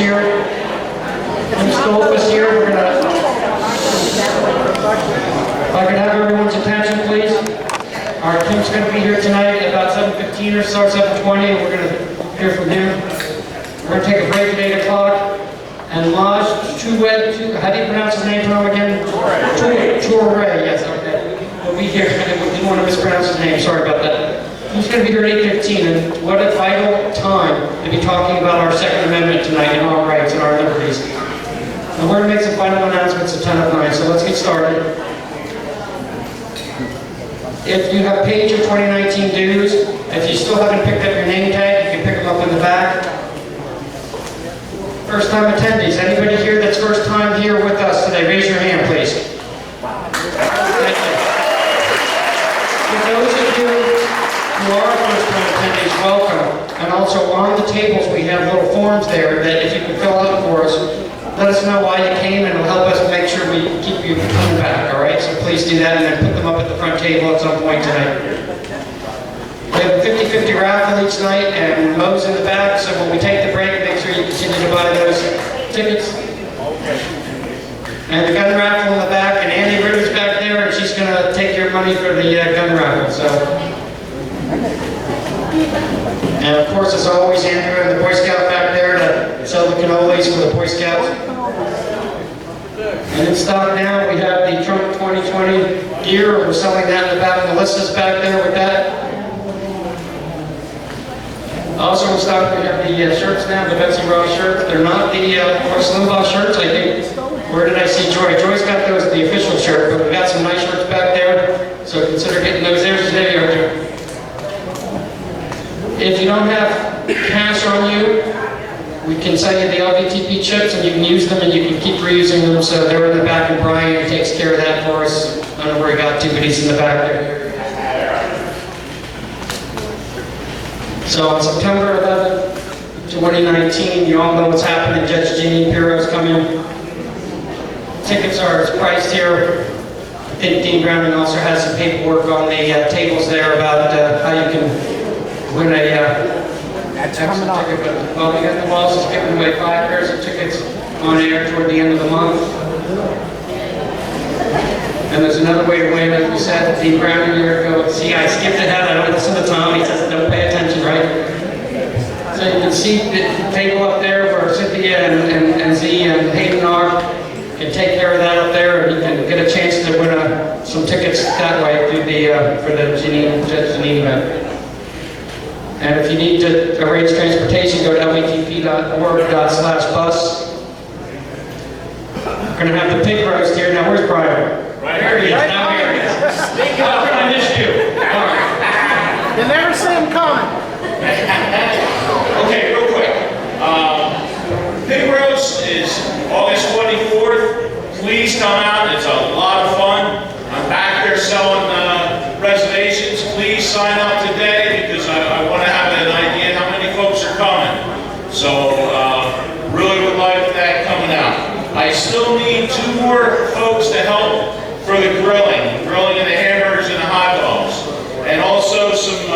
here. Stolfer is here. We're gonna. If I could have everyone's attention, please. Our team's going to be here tonight at about 7:15 or so, 7:20, and we're going to hear from him. We're going to take a break at 8 o'clock. And Maj Toure, how do you pronounce his name, Tom, again? Toure, yes, okay. We'll be here. I didn't want to mispronounce his name, sorry about that. He's going to be here at 8:15, and what a vital time to be talking about our Second Amendment tonight and our rights and our liberties. And we're going to make some final announcements at 10 of 9, so let's get started. If you have page of 2019 dues, if you still haven't picked up your name tag, you can pick them up in the back. First time attendees, anybody here that's first time here with us today, raise your hand, please. Thank you. For those of you who are first time attendees, welcome. And also on the tables we have little forms there that if you can fill out for us, let us know why you came and it'll help us make sure we keep you coming back, all right? So please do that and then put them up at the front table at some point tonight. We have a 50-50 raffle each night and Mo's in the back, so when we take the break, make sure you continue to buy those tickets. And the gun raffle in the back, and Andy Ritter's back there, and she's going to take your money for the gun raffle. So. And of course, as always, Andrew and the Boy Scout back there to sell the cannolis for the Boy Scouts. And in stock now, we have the Trump 2020 gear. We're selling that in the back. Melissa's back there with that. Also in stock, we have the shirts now, the Betsy Ross shirts. They're not the Rush Limbaugh shirts, I think. Where did I see Joy? Joy's got those, the official shirt, but we got some nice shirts back there. So consider getting those there today, Arthur. If you don't have cash on you, we can sell you the LVTP chips and you can use them and you can keep reusing them. So they're in the back and Brian takes care of that for us. I don't know where he got to, but he's in the back there. So on September 11th, 2019, you all know what's happening. Judge Jeannie Pirro's coming. Tickets are priced here. I think Dean Browning also has some paperwork on the tables there about how you can win a extra ticket. Well, we got the walls is giving away 5 pairs of tickets on air toward the end of the month. And there's another way to win, as we said, Dean Browning a year ago. See, I skipped ahead. I don't listen to Tom. He says, don't pay attention, right? So you can see the table up there where Cynthia and Z and Hayden are. You can take care of that up there, and you can get a chance to win some tickets that way through the for the Judge Jeanine event. And if you need to arrange transportation, go to lvtp.org/bus. We're going to have the pig roast here. Now, where's Brian? Right here he is. Now here he is. I missed you. All right. You never see him coming. Okay, real quick. Pig roast is August 24th. Please come out. It's a lot of fun. I'm back there selling reservations. Please sign up today because I want to have an idea how many folks are coming. So really would like that coming out. I still need 2 more folks to help for the grilling of the hamburgers and the hot dogs. And also some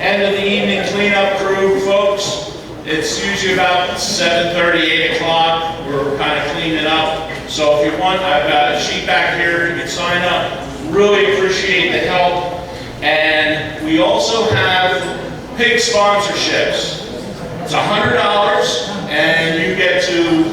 end of the evening cleanup crew folks. It's usually about 7:30, 8 o'clock. We're kind of cleaning up. So if you want, I've got a sheet back here. You can sign up. Really appreciate the help. And we also have pig sponsorships. It's $100 and you get to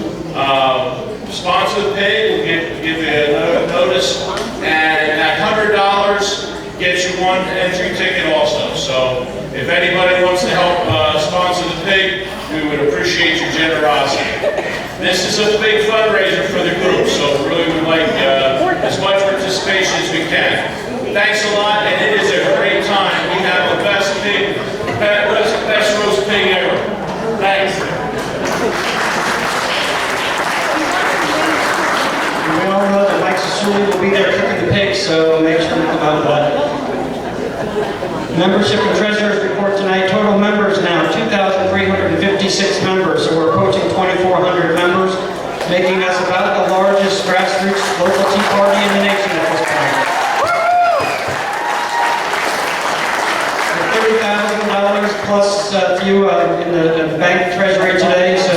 sponsor the pig. We'll give you a notice. And that $100 gets you 1 entry ticket also. So if anybody wants to help sponsor the pig, we would appreciate your generosity. This is a big fundraiser for the group, so really would like as much participation as we can. Thanks a lot, and it is a great time. We have the best roast pig ever. Thanks. We all know that Mike Sassouli will be there cooking the pigs, so make sure to come out for that. Membership and Treasurer's Report tonight. Total members now, 2,356 members, so we're approaching 2,400 members, making us about the largest grassroots local tea party in the nation at this point. $30,000 plus a few in the bank treasury today, so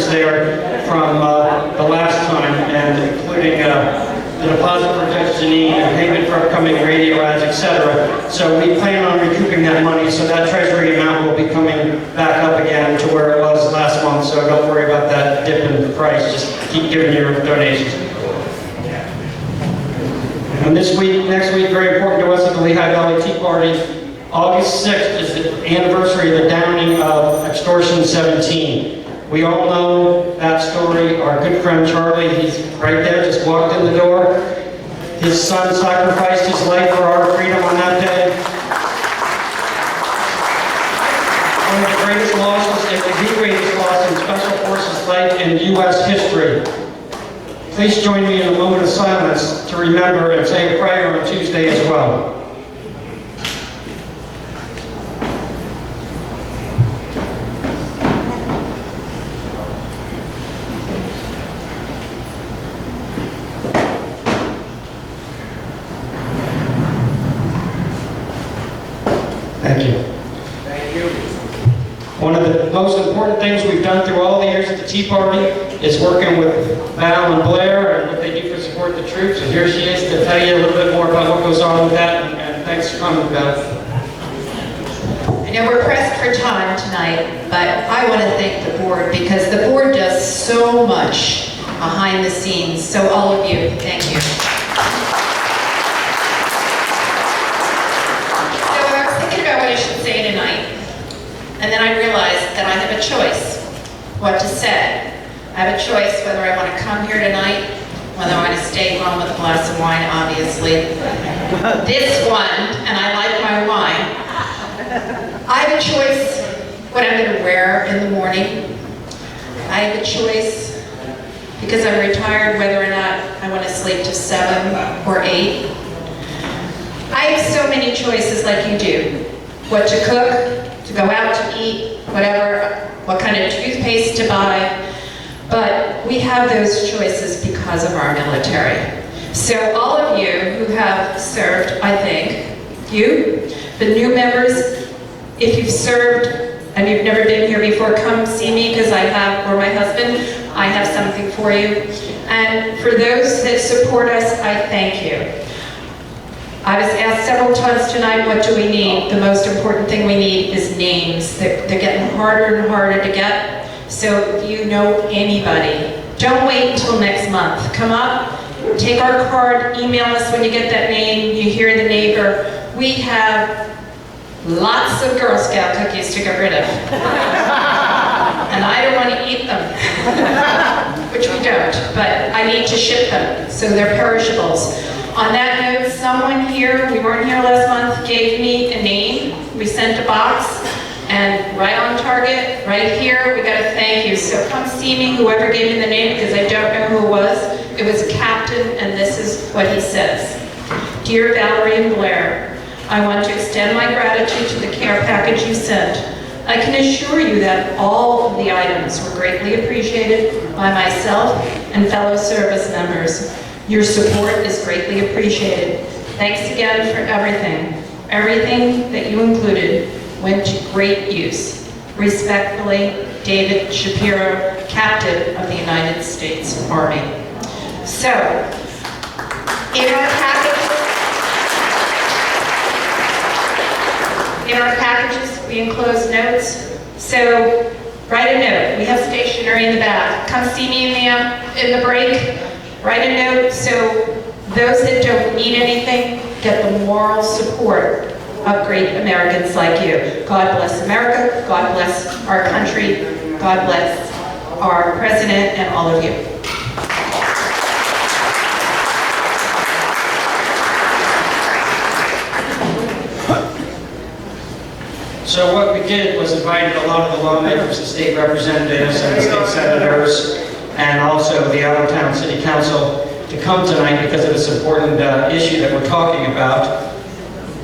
records there from the last time, and including the deposit for Judge Janine and payment for upcoming radio ads, etc. So we plan on recouping that money, so that treasury amount will be coming back up again to where it was last month, so don't worry about that dip in the price, just keep giving your donations. And next week, very important to us at the Lehigh Valley Tea Party, August 6th is the anniversary of the downing of Extortion 17. We all know that story. Our good friend Charlie, he's right there, just walked in the door. His son sacrificed his life for our freedom on that day. One of the greatest losses, and the greatest loss in Special Forces life in U.S. history. Please join me in a moment of silence to remember and say a prayer on Tuesday as well. Thank you. Thank you. One of the most important things we've done through all the years at the Tea Party is working with Val and Blair and what they do for support the troops. And here she is to tell you a little bit more about what goes on with that. And thanks for coming, Val. I know we're pressed for time tonight, but I want to thank the board because the board does so much behind the scenes. So all of you, thank you. What I should say tonight, and then I realized that I have a choice what to say. I have a choice whether I want to come here tonight, whether I want to stay home with a glass of wine, obviously. This one, and I like my wine. I have a choice what I'm going to wear in the morning. I have a choice because I'm retired whether or not I want to sleep to 7 or 8. I have so many choices like you do. What to cook, to go out to eat, whatever, what kind of toothpaste to buy. But we have those choices because of our military. So all of you who have served, I think, you, the new members, if you've served and you've never been here before, come see me because I have, or my husband, I have something for you. And for those that support us, I thank you. I was asked several times tonight, what do we need? The most important thing we need is names. They're getting harder and harder to get. So if you know anybody, don't wait until next month. Come up, take our card, email us when you get that name, you hear the neighbor. We have lots of Girl Scout cookies to get rid of. And I don't want to eat them, which we don't, but I need to ship them, so they're perishables. On that note, someone here, we weren't here last month, gave me a name. We sent a box, and right on target, right here, we got a thank you. So come see me, whoever gave me the name, because I don't know who it was. It was a captain, and this is what he says. Dear Valerie and Blair, I want to extend my gratitude to the care package you sent. I can assure you that all of the items were greatly appreciated by myself and fellow service members. Your support is greatly appreciated. Thanks again for everything. Everything that you included went to great use. Respectfully, David Shapiro, Captain of the United States Army. So, in our packages, we enclose notes. So, write a note. We have stationery in the back. Come see me in the break. Write a note so those that don't need anything get the moral support of great Americans like you. God bless America, God bless our country, God bless our president and all of you. So what we did was invited a lot of the lawmakers, the state representatives, and the state senators, and also the Allentown City Council to come tonight because of this important issue that we're talking about.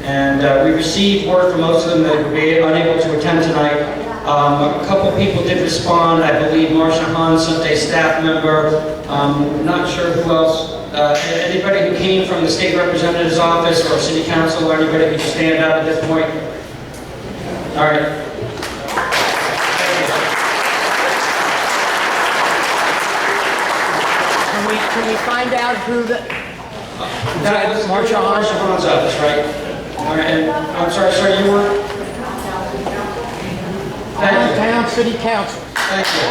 And we received word from most of them that would be unable to attend tonight. A couple people did respond. I believe Marsha Hahn sent a staff member. Not sure who else. Anybody who came from the state representative's office or city council or anybody who could stand up at this point? All right. can we find out who the... That's Marshall Hahn? Marshall Hahn's office, right? All right, and I'm sorry, sir, you were? Thank you. Town City Council. Thank you.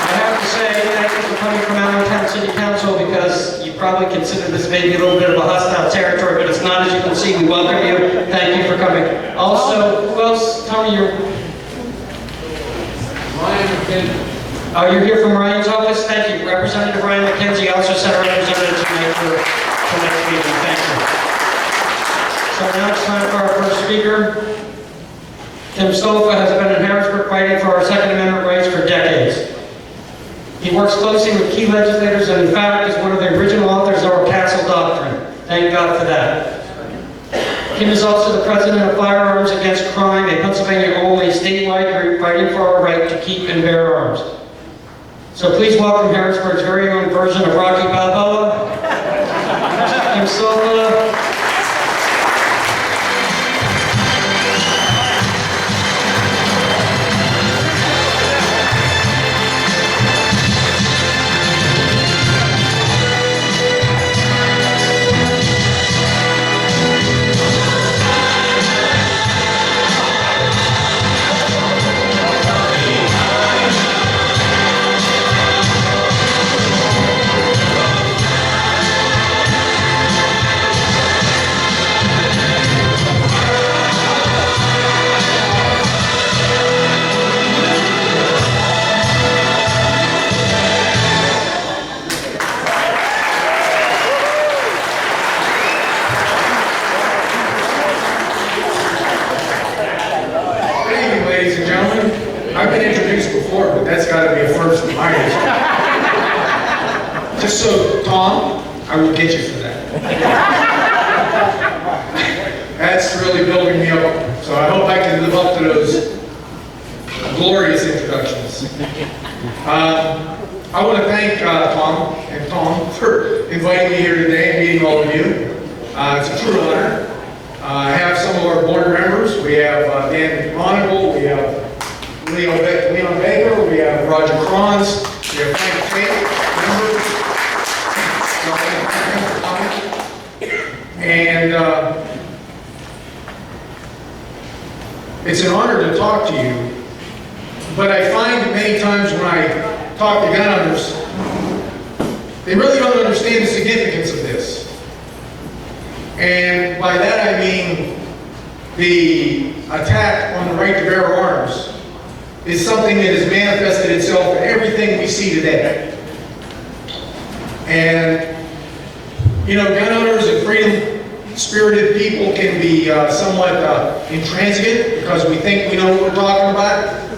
I have to say, thank you for coming from Allentown City Council because you probably consider this maybe a little bit of a hostile territory, but it's not. As you can see, we welcome you. Thank you for coming. Also, who else? Tony, you're... Ryan McKenzie. Oh, you're here from Ryan's office? Thank you. Representative Ryan McKenzie also sent a representative tonight for tonight's meeting. Thank you. So now it's time for our first speaker. Tim Stolfer has been in Harrisburg fighting for our Second Amendment rights for decades. He works closely with key legislators and in fact is one of the original authors of our Castle Doctrine. Thank God for that. Tim is also the president of Firearms Against Crime, a Pennsylvania-only statewide group fighting for our right to keep and bear arms. So please welcome Harrisburg's very own version of Rocky Balboa, Tim Stolfer. I've been introduced before, but that's got to be a first in my history. Just so, Tom, I will get you for that. That's really building me up, so I hope I can live up to those glorious introductions. I want to thank Tom for inviting me here today and meeting all of you. It's a true honor. I have some of our board members. We have Dan McMonigle, we have Leon Baker, we have Roger Kranz, we have Frank Tate, members. And it's an honor to talk to you, but I find that many times when I talk to gun owners, they really don't understand the significance of this. And by that I mean the attack on the right to bear arms is something that has manifested itself in everything we see today. And, you know, gun owners and freedom-spirited people can be somewhat intransigent because we think we know what we're talking about.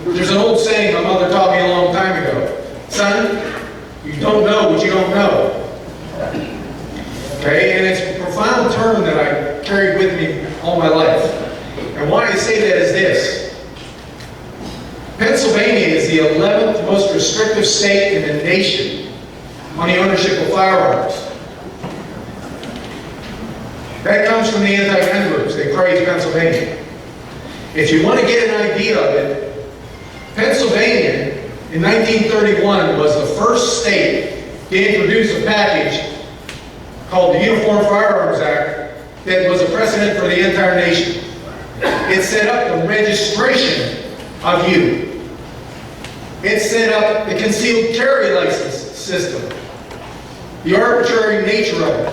There's an old saying my mother taught me a long time ago. Son, you don't know what you don't know. Okay, and it's a profound term that I carried with me all my life. And why I say that is this. Pennsylvania is the 11th most restrictive state in the nation on the ownership of firearms. That comes from the anti-gun groups. They praise Pennsylvania. If you want to get an idea of it, Pennsylvania in 1931 was the first state to introduce a package called the Uniform Firearms Act that was a precedent for the entire nation. It set up the registration of you. It set up the concealed carry license system, the arbitrary nature of it.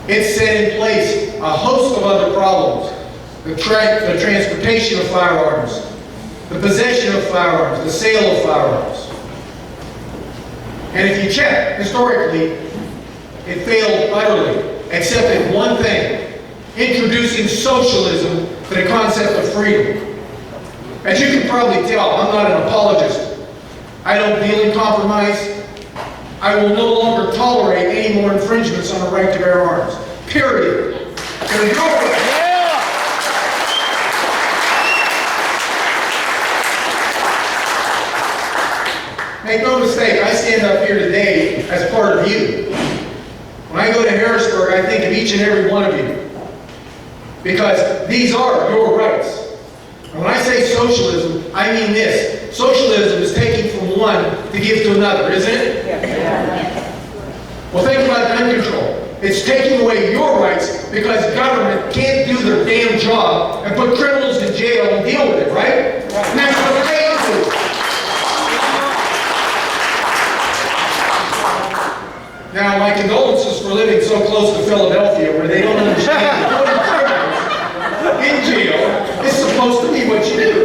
It set in place a host of other problems, the transportation of firearms, the possession of firearms, the sale of firearms. And if you check, historically, it failed utterly, except in one thing, introducing socialism to the concept of freedom. As you can probably tell, I'm not an apologist. I don't deal in compromise. I will no longer tolerate any more infringements on the right to bear arms. Period. There's no way. Make no mistake, I stand up here today as part of you. When I go to Harrisburg, I think of each and every one of you. Because these are your rights. And when I say socialism, I mean this. Socialism is taking from one to give to another, isn't it? Well, think about gun control. It's taking away your rights because government can't do their damn job and put criminals in jail and deal with it, right? And that's what they do. Now, my condolences for living so close to Philadelphia where they don't understand that putting criminals in jail is supposed to be what you do.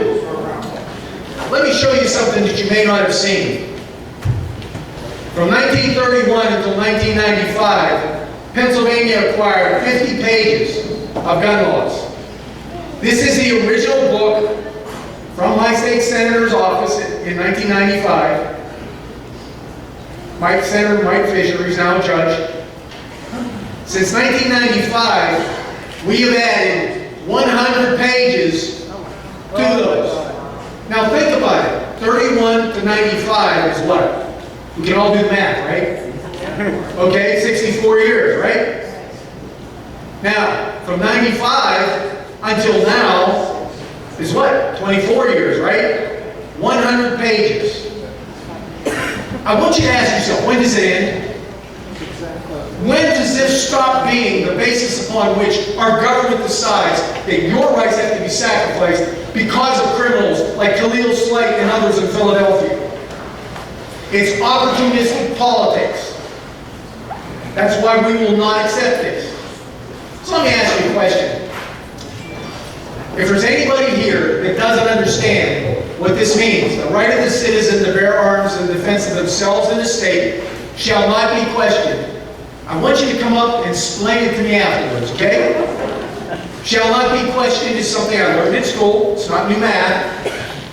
Let me show you something that you may not have seen. From 1931 until 1995, Pennsylvania acquired 50 pages of gun laws. This is the original book from my state senator's office in 1995. Senator Mike Fisher, he's now a judge. Since 1995, we have added 100 pages to those. Now think about it. 31 to 95 is what? We can all do the math, right? Okay, 64 years, right? Now, from 95 until now is what? 24 years, right? 100 pages. I want you to ask yourself, when does it end? When does this stop being the basis upon which our government decides that your rights have to be sacrificed because of criminals like Khalil Slate and others in Philadelphia? It's opportunistic politics. That's why we will not accept this. So let me ask you a question. If there's anybody here that doesn't understand what this means, the right of the citizen to bear arms in defense of themselves and the state shall not be questioned. I want you to come up and explain it to me afterwards, okay? Shall not be questioned is something I learned in school. It's not new math.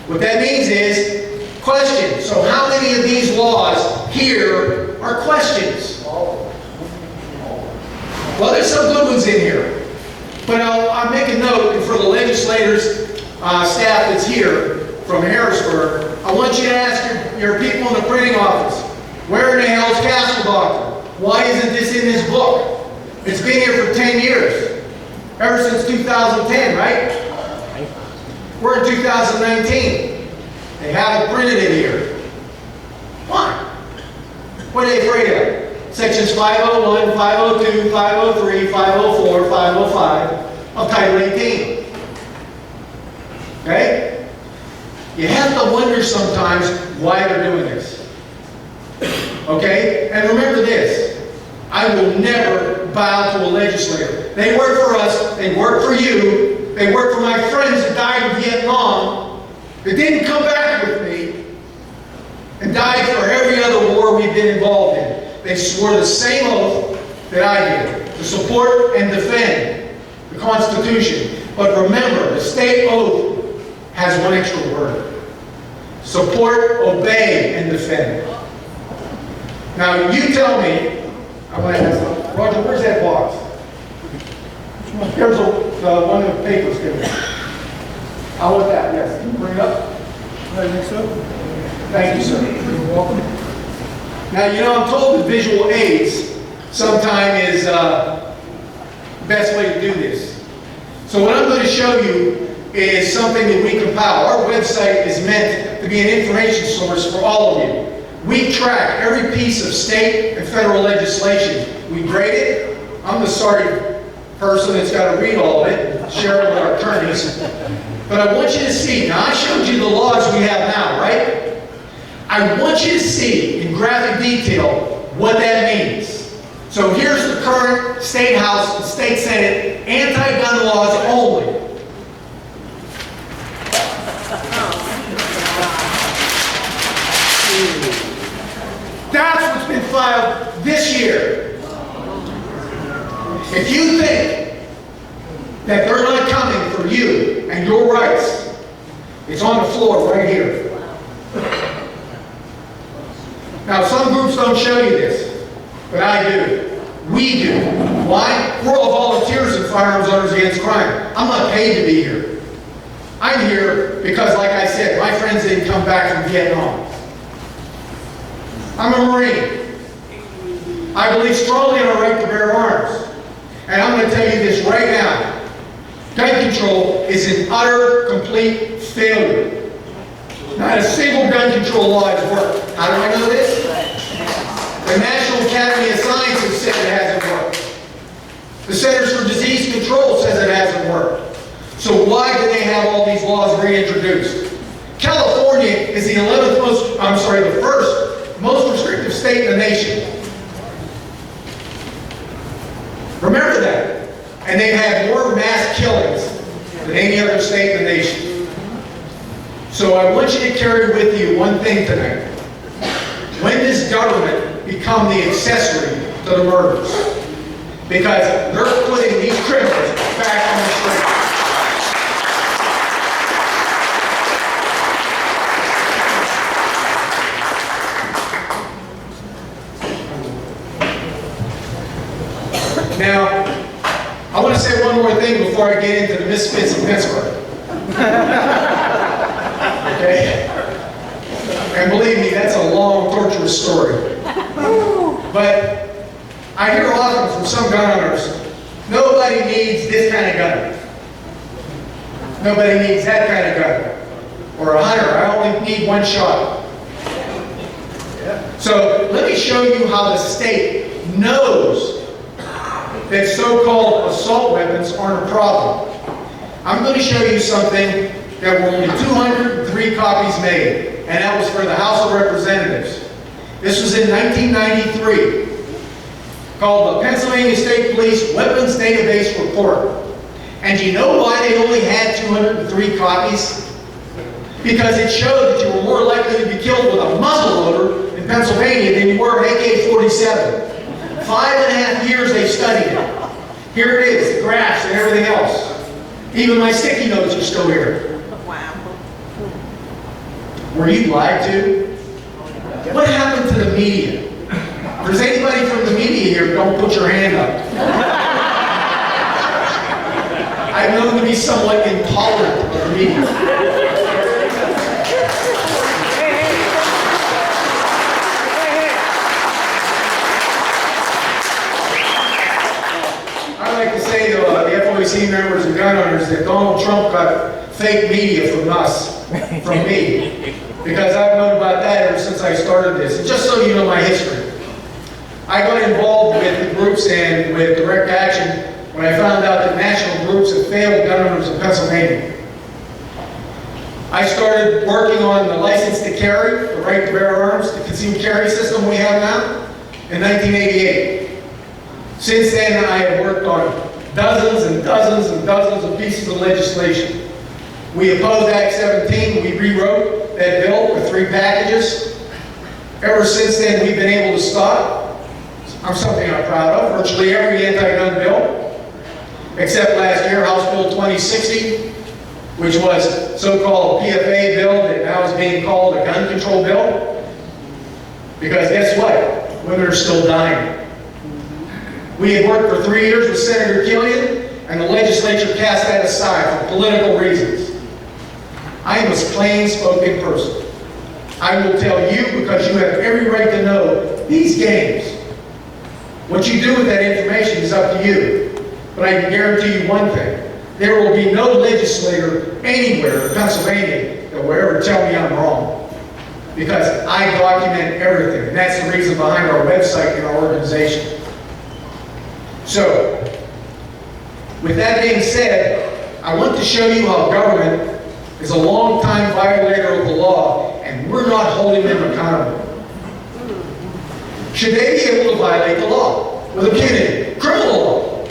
What that means is question. So how many of these laws here are questions? Well, there's some good ones in here. But I'll make a note, and for the legislators, staff that's here from Harrisburg, I want you to ask your people in the printing office, where in the hell is Castle Doctrine? Why isn't this in this book? It's been here for 10 years. Ever since 2010, right? We're in 2019. They haven't printed it here. Why? What are they afraid of? Sections 501, 502, 503, 504, 505 of Title 18. Okay? You have to wonder sometimes why they're doing this. Okay? And remember this. I will never bow to a legislator. They work for us. They work for you. They work for my friends that died in Vietnam. That didn't come back with me and died for every other war we've been involved in. They swore the same oath that I did, to support and defend the Constitution. But remember, the state oath has one extra word. Support, obey, and defend. Now, you tell me, Roger, where's that box? Here's one of the papers given. I want that, yes. Can you bring it up? I think so. Thank you, sir. You're welcome. Now, you know, I'm told that visual aids sometimes is the best way to do this. So what I'm going to show you is something that we compile. Our website is meant to be an information source for all of you. We track every piece of state and federal legislation. We grade it. I'm the sorry person that's got to read all of it, share it with our attorneys. But I want you to see, now I showed you the laws we have now, right? I want you to see in graphic detail what that means. So here's the current State House and State Senate anti-gun laws only. That's what's been filed this year. If you think that they're not coming for you and your rights, it's on the floor right here. Now, some groups don't show you this, but I do. We do. Why? We're all volunteers in Firearms Owners Against Crime. I'm not paid to be here. I'm here because, like I said, my friends didn't come back from Vietnam. I'm a Marine. I believe strongly in our right to bear arms. And I'm going to tell you this right now. Gun control is an utter, complete failure. Not a single gun control law has worked. How do I know this? The National Academy of Sciences said it hasn't worked. The Centers for Disease Control says it hasn't worked. So why do they have all these laws reintroduced? California is the first most restrictive state in the nation. Remember that. And they've had more mass killings than any other state in the nation. So I want you to carry with you one thing tonight. When does government become the accessory to the murders? Because they're putting these criminals back on the street. Now, I want to say one more thing before I get into the misfits of Pittsburgh. Okay? And believe me, that's a long, torturous story. But I hear often from some gun owners, nobody needs this kind of gun. Nobody needs that kind of gun. Or a hunter, I only need one shot. So let me show you how the state knows that so-called assault weapons aren't a problem. I'm going to show you something that were only 203 copies made, and that was for the House of Representatives. This was in 1993, called the Pennsylvania State Police Weapons Database Report. And do you know why they only had 203 copies? Because it showed that you were more likely to be killed with a muzzleloader in Pennsylvania than you were AK-47. 5.5 years they studied it. Here it is, the graphs and everything else. Even my sticky notes are still here. Wow. Were you lied to? What happened to the media? If there's anybody from the media here, don't put your hand up. I'm known to be somewhat intolerant of the media. I like to say to the FOC members and gun owners that Donald Trump got fake media from us, from me, because I've known about that ever since I started this. And just so you know my history, I got involved with the groups and with direct action when I found out that national groups had failed gun owners in Pennsylvania. I started working on the license to carry, the right to bear arms, the concealed carry system we have now, in 1988. Since then, I have worked on dozens and dozens and dozens of pieces of legislation. We opposed Act 17. We rewrote that bill with 3 packages. Ever since then, we've been able to stop, something I'm proud of, virtually every anti-gun bill, except last year, House Bill 2060, which was so-called PFA bill that now is being called a gun control bill. Because guess what? Women are still dying. We had worked for 3 years with Senator Killian, and the legislature cast that aside for political reasons. I am a plain-spoken person. I will tell you, because you have every right to know, these games. What you do with that information is up to you. But I can guarantee you one thing. There will be no legislator anywhere in Pennsylvania that will ever tell me I'm wrong. Because I document everything. And that's the reason behind our website and our organization. So, with that being said, I want to show you how government is a long-time violator of the law, and we're not holding them accountable. Should they be able to violate the law with impunity? Criminal law.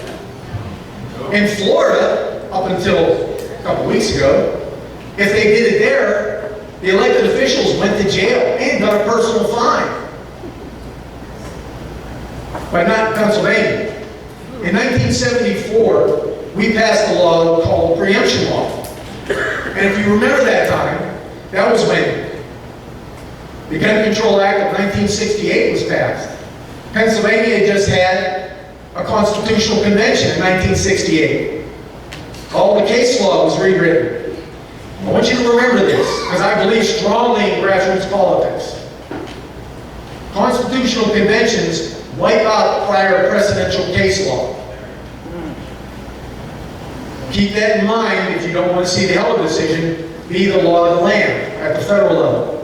In Florida, up until a couple weeks ago, if they did it there, the elected officials went to jail and got a personal fine. But not in Pennsylvania. In 1974, we passed a law called the preemption law. And if you remember that time, that was when the Gun Control Act of 1968 was passed. Pennsylvania just had a constitutional convention in 1968. All the case law was rewritten. I want you to remember this, because I believe strongly in grassroots politics. Constitutional conventions wipe out prior presidential case law. Keep that in mind if you don't want to see the Heller decision be the law of the land at the federal level.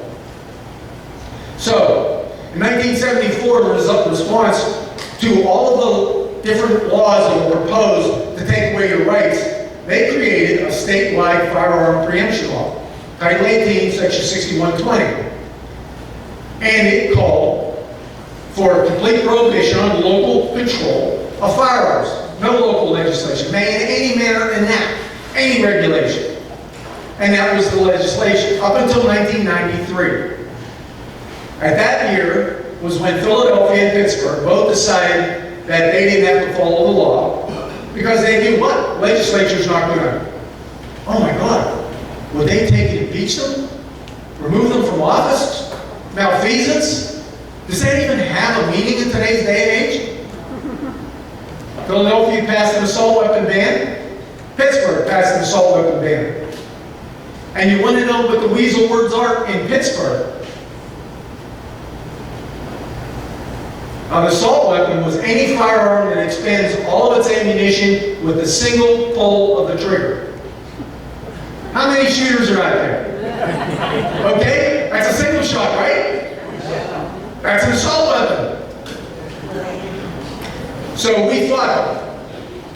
So, in 1974, the response to all of the different laws that were proposed to take away your rights, they created a statewide firearm preemption law, Title 18, Section 6120. And it called for a complete prohibition on local control of firearms. No local legislation may in any manner enact any regulation. And that was the legislation up until 1993. At that year was when Philadelphia and Pittsburgh both decided that they didn't have to follow the law because they knew what? Legislature's not going to. Oh my God. Would they take and impeach them? Remove them from office? Malfeasance? Does that even have a meaning in today's day and age? Philadelphia passed an assault weapon ban. Pittsburgh passed an assault weapon ban. And you want to know what the weasel words are in Pittsburgh? An assault weapon was any firearm that expends all of its ammunition with a single pull of the trigger. How many shooters are out there? Okay? That's a single shot, right? That's an assault weapon. So we fought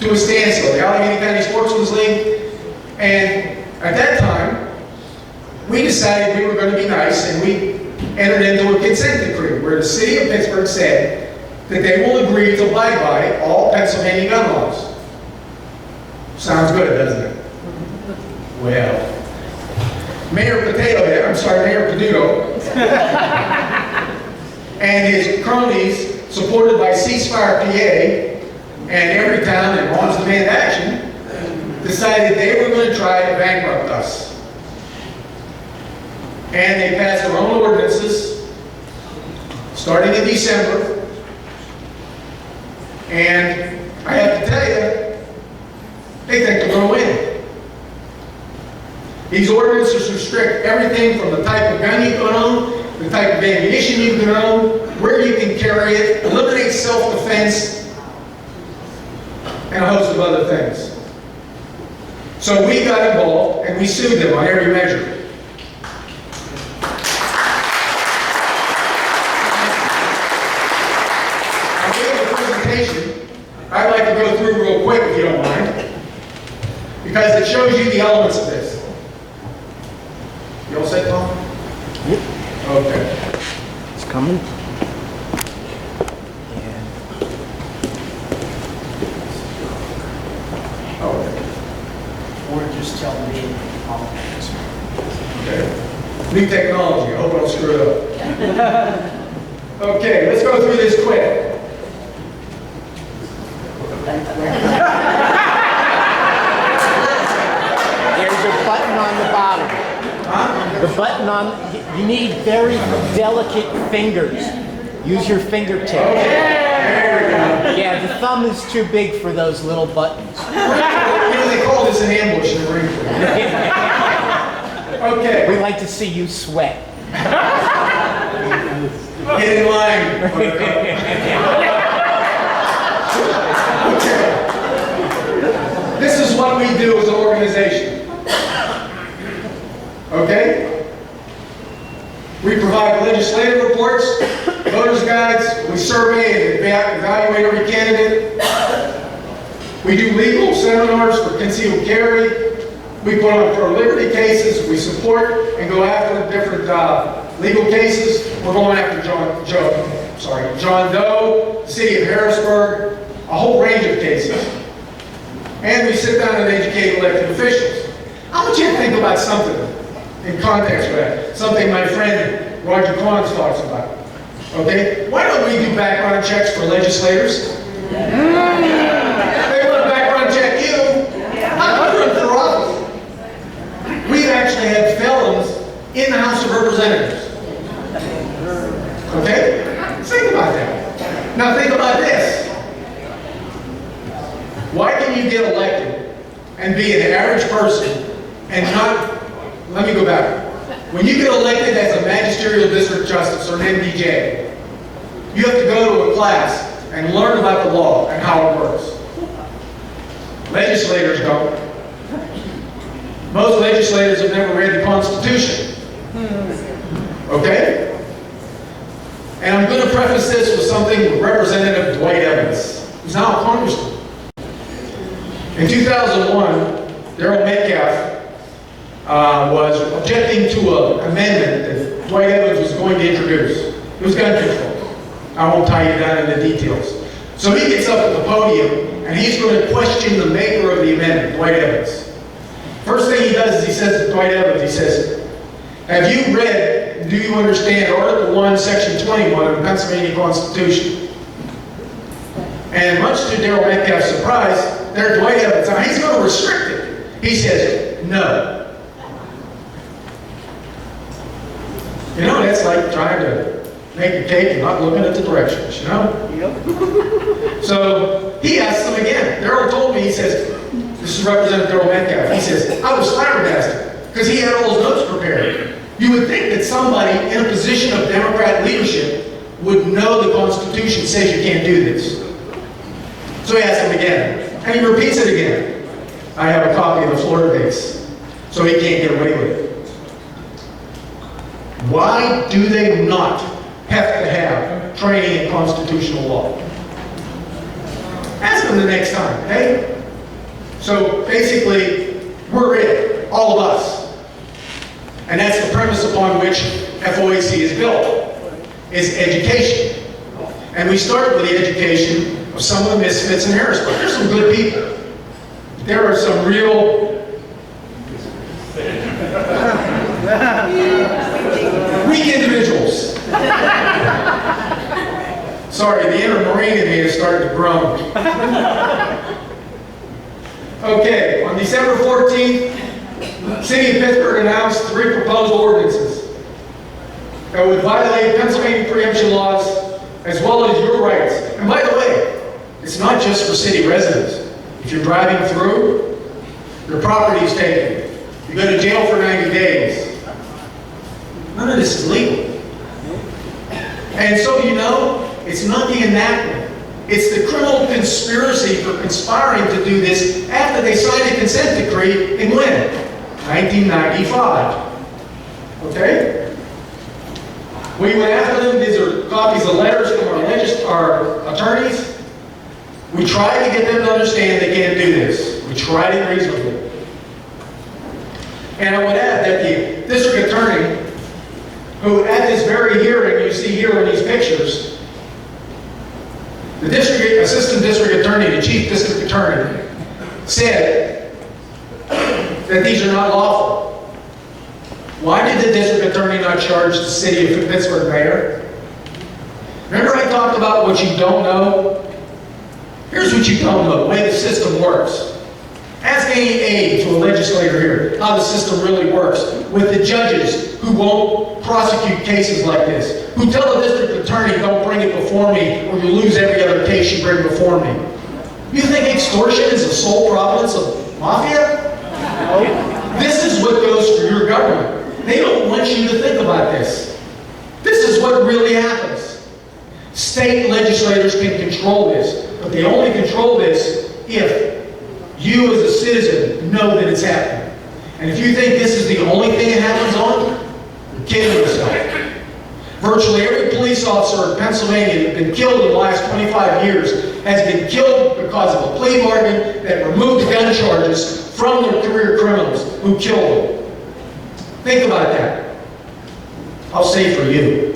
to a standstill. The Allegheny County Sportsman's League, and at that time, we decided we were going to be nice, and we entered into a consent decree where the city of Pittsburgh said that they will agree to abide by all Pennsylvania gun laws. Sounds good, doesn't it? Well, Mayor Peduto and his cronies, supported by Ceasefire PA and every town that wants demand action, decided they were going to try to bankrupt us. And they passed their own ordinances starting in December. And I have to tell you, they think they're going to win. These ordinances restrict everything from the type of gun you can own, the type of ammunition you can own, where you can carry it, eliminate self-defense, and a host of other things. So we got involved and we sued them on every measure. I'm giving a presentation I'd like to go through real quick if you don't mind, because it shows you the elements of this. You all set, Tom? Yep. Okay. It's coming. Or just tell me. Okay. New technology. I hope I don't screw it up. Okay, let's go through this quick. There's a button on the bottom. Huh? The button on, you need very delicate fingers. Use your fingertips. There we go. Yeah, the thumb is too big for those little buttons. You know, they call this an ambush in the ring. Okay. We like to see you sweat. Get in line. Okay. This is what we do as an organization. Okay? We provide legislative reports, voters' guides, we survey and evaluate every candidate. We do legal seminars for concealed carry. We put on pro-liberty cases. We support and go after the different legal cases. We're going after John Doe, the city of Harrisburg, a whole range of cases. And we sit down and educate elected officials. I want you to think about something in context with that. Something my friend Roger Collins talks about. Okay? Why don't we do background checks for legislators? They want to background check you. I'm running for office. We've actually had felons in the House of Representatives. Okay? Think about that. Now think about this. Why can you get elected and be an average person and not, let me go back. When you get elected as a magisterial district justice or an MDJ, you have to go to a class and learn about the law and how it works. Legislators don't. Most legislators have never read the Constitution. Okay? And I'm going to preface this with something with Representative Dwight Evans, who's now a congressman. In 2001, Darrell Metcalf was objecting to an amendment that Dwight Evans was going to introduce. It was gun control. I won't tie you down into details. So he gets up at the podium and he's going to question the maker of the amendment, Dwight Evans. First thing he does is he says to Dwight Evans, he says, have you read, do you understand Article 1, Section 21 of the Pennsylvania Constitution? And much to Darrell Metcalf's surprise, there Dwight Evans, he's going to restrict it. He says, no. You know, that's like trying to make a cake and not looking at the directions, you know? Yep. So he asks him again. Darrell told me, he says, this is Representative Darrell Metcalf, he says, I was flabbergasted because he had all his notes prepared. You would think that somebody in a position of Democrat leadership would know the Constitution says you can't do this. So he asks him again, and he repeats it again. I have a copy of the Florida case, so he can't get away with it. Why do they not have to have training in constitutional law? Ask them the next time, okay? So basically, we're it, all of us. And that's the premise upon which FOAC is built, is education. And we start with the education of some of the misfits in Harrisburg. There's some good people. There are some real weak individuals. Sorry, the inner Marine in me is starting to groan. Okay, on December 14th, the City of Pittsburgh announced 3 proposed ordinances that would violate Pennsylvania preemption laws as well as your rights. And by the way, it's not just for city residents. If you're driving through, your property is taken. You go to jail for 90 days. None of this is legal. And so you know, it's not the enactment. It's the criminal conspiracy for conspiring to do this after they signed a consent decree in when? 1995. Okay? We went after them. These are copies of letters from our attorneys. We tried to get them to understand they can't do this. We tried it reasonably. And I would add that the district attorney, who at this very hearing, you see here in these pictures, the assistant district attorney, the chief district attorney, said that these are not lawful. Why did the district attorney not charge the city of Pittsburgh mayor? Remember I talked about what you don't know? Here's what you don't know, the way the system works. Ask any aide to a legislator here how the system really works with the judges who won't prosecute cases like this, who tell the district attorney, don't bring it before me or you'll lose every other case you bring before me. You think extortion is the sole province of mafia? No. This is what goes for your government. They don't want you to think about this. This is what really happens. State legislators can control this, but they only control this if you as a citizen know that it's happening. And if you think this is the only thing it happens on, you're kidding yourself. Virtually every police officer in Pennsylvania that's been killed in the last 25 years has been killed because of a plea bargain that removed the gun charges from their career criminals who killed them. Think about that. I'll say for you.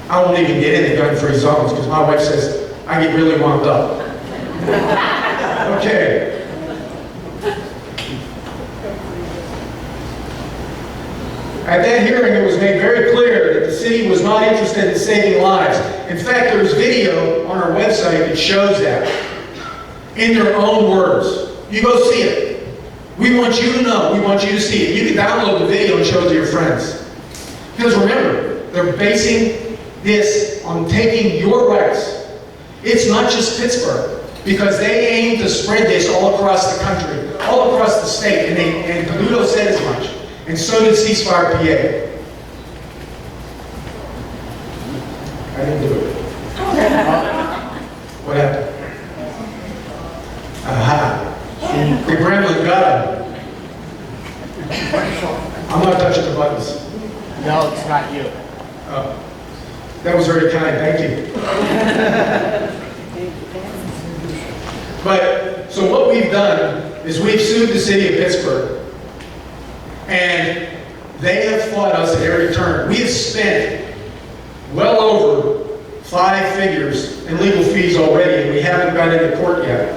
I won't even get into gun-free zones because my wife says I get really wound up. Okay. At that hearing, it was made very clear that the city was not interested in saving lives. In fact, there's video on our website that shows that. In their own words. You go see it. We want you to know. We want you to see it. You can download the video and show it to your friends. Because remember, they're basing this on taking your rights. It's not just Pittsburgh. Because they aim to spread this all across the country, all across the state, and Paduto said as much. And so did Ceasefire PA. I didn't do it. What happened? Aha. The gremlin got him. That was very kind, thank you. But, so what we've done is we've sued the city of Pittsburgh. And they have fought us at every turn. We have spent well over 5 figures in legal fees already, and we haven't got into court yet.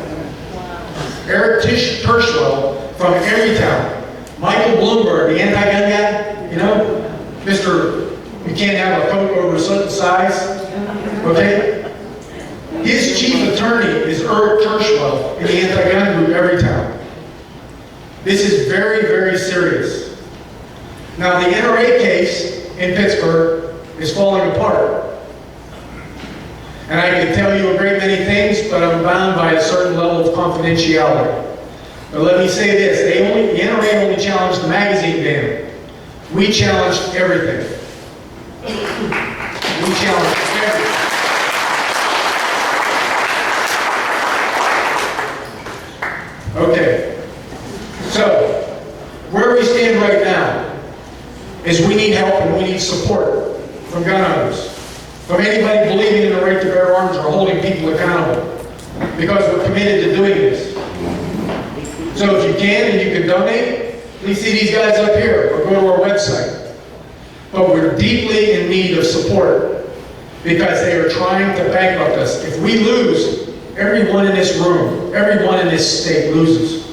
Eric Kirschwell from Emerytown, Michael Bloomberg, the anti-gun guy, you know, Mr. You can't have a coat over a certain size, okay? His chief attorney is Eric Kirschwell in the anti-gun group Emerytown. This is very, very serious. Now, the NRA case in Pittsburgh is falling apart. And I can tell you a great many things, but I'm bound by a certain level of confidentiality. But let me say this, the NRA only challenged the magazine ban. We challenged everything. We challenged everything. Okay, so where we stand right now is we need help and we need support from gun owners, from anybody believing in the right to bear arms or holding people accountable, because we're committed to doing this. So if you can and you can donate, please see these guys up here or go to our website. But we're deeply in need of support because they are trying to bankrupt us. If we lose, everyone in this room, everyone in this state loses.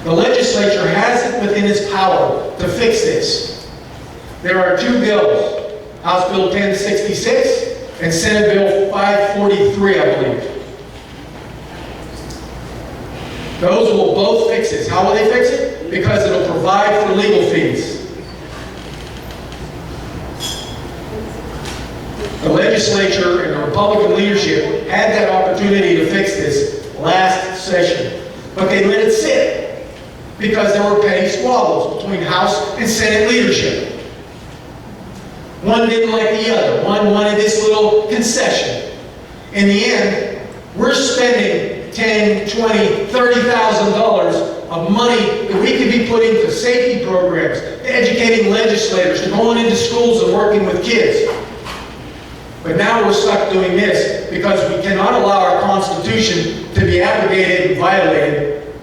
The legislature has it within its power to fix this. There are 2 bills, House Bill 1066 and Senate Bill 543, I believe. Those will both fix this. How will they fix it? Because it'll provide for legal fees. The legislature and the Republican leadership had that opportunity to fix this last session, but they let it sit because there were petty squabbles between House and Senate leadership. One didn't like the other. One wanted this little concession. In the end, we're spending $10, $20, $30,000 of money that we could be putting to safety programs, to educating legislators, to going into schools and working with kids. But now we're stuck doing this because we cannot allow our Constitution to be abrogated and violated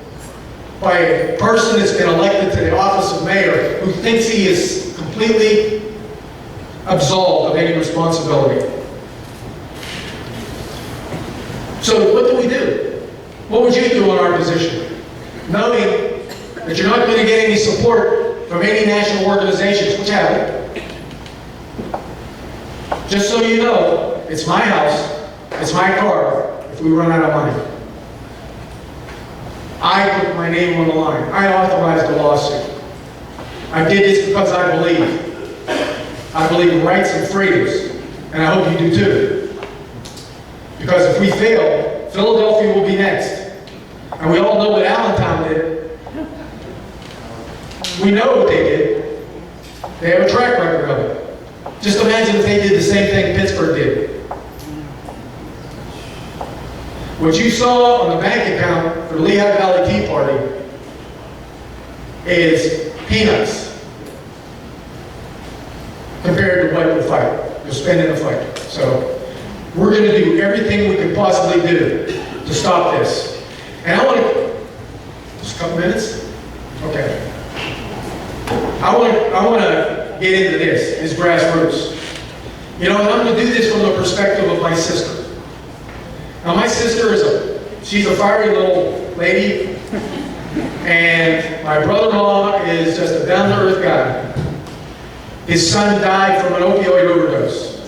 by a person that's been elected to the office of mayor who thinks he is completely absolved of any responsibility. So what do we do? What would you do in our position? Knowing that you're not going to get any support from any national organizations, which haven't. Just so you know, it's my house, it's my car if we run out of money. I put my name on the line. I authorized the lawsuit. I did this because I believe. I believe in rights and freedoms, and I hope you do too. Because if we fail, Philadelphia will be next. And we all know what Allentown did. We know what they did. They have a track record of it. Just imagine if they did the same thing Pittsburgh did. What you saw on the bank account for the Lehigh Valley Tea Party is peanuts compared to what the fight, you'll spend in the fight. So we're going to do everything we can possibly do to stop this. And I want to, just a couple minutes? Okay. I want to get into this grassroots. You know, and I'm going to do this from the perspective of my sister. Now, my sister she's a fiery little lady, and my brother-in-law is just a down-to-earth guy. His son died from an opioid overdose.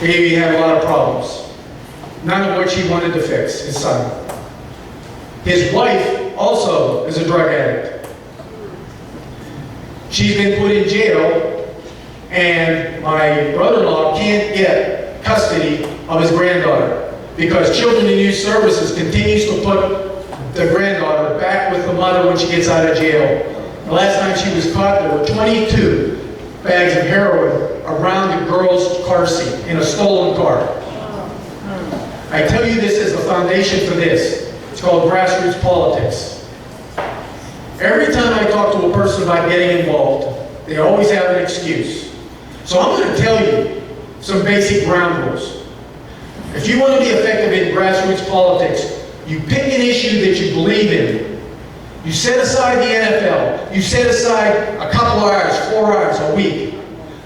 He had a lot of problems, none of which he wanted to fix, his son. His wife also is a drug addict. She's been put in jail, and my brother-in-law can't get custody of his granddaughter because Children and Youth Services continues to put the granddaughter back with the mother when she gets out of jail. The last time she was caught, there were 22 bags of heroin around the girl's car seat in a stolen car. I tell you this as the foundation for this. It's called grassroots politics. Every time I talk to a person about getting involved, they always have an excuse. So I'm going to tell you some basic ground rules. If you want to be effective in grassroots politics, you pick an issue that you believe in. You set aside the NFL. You set aside a couple hours, 4 hours a week.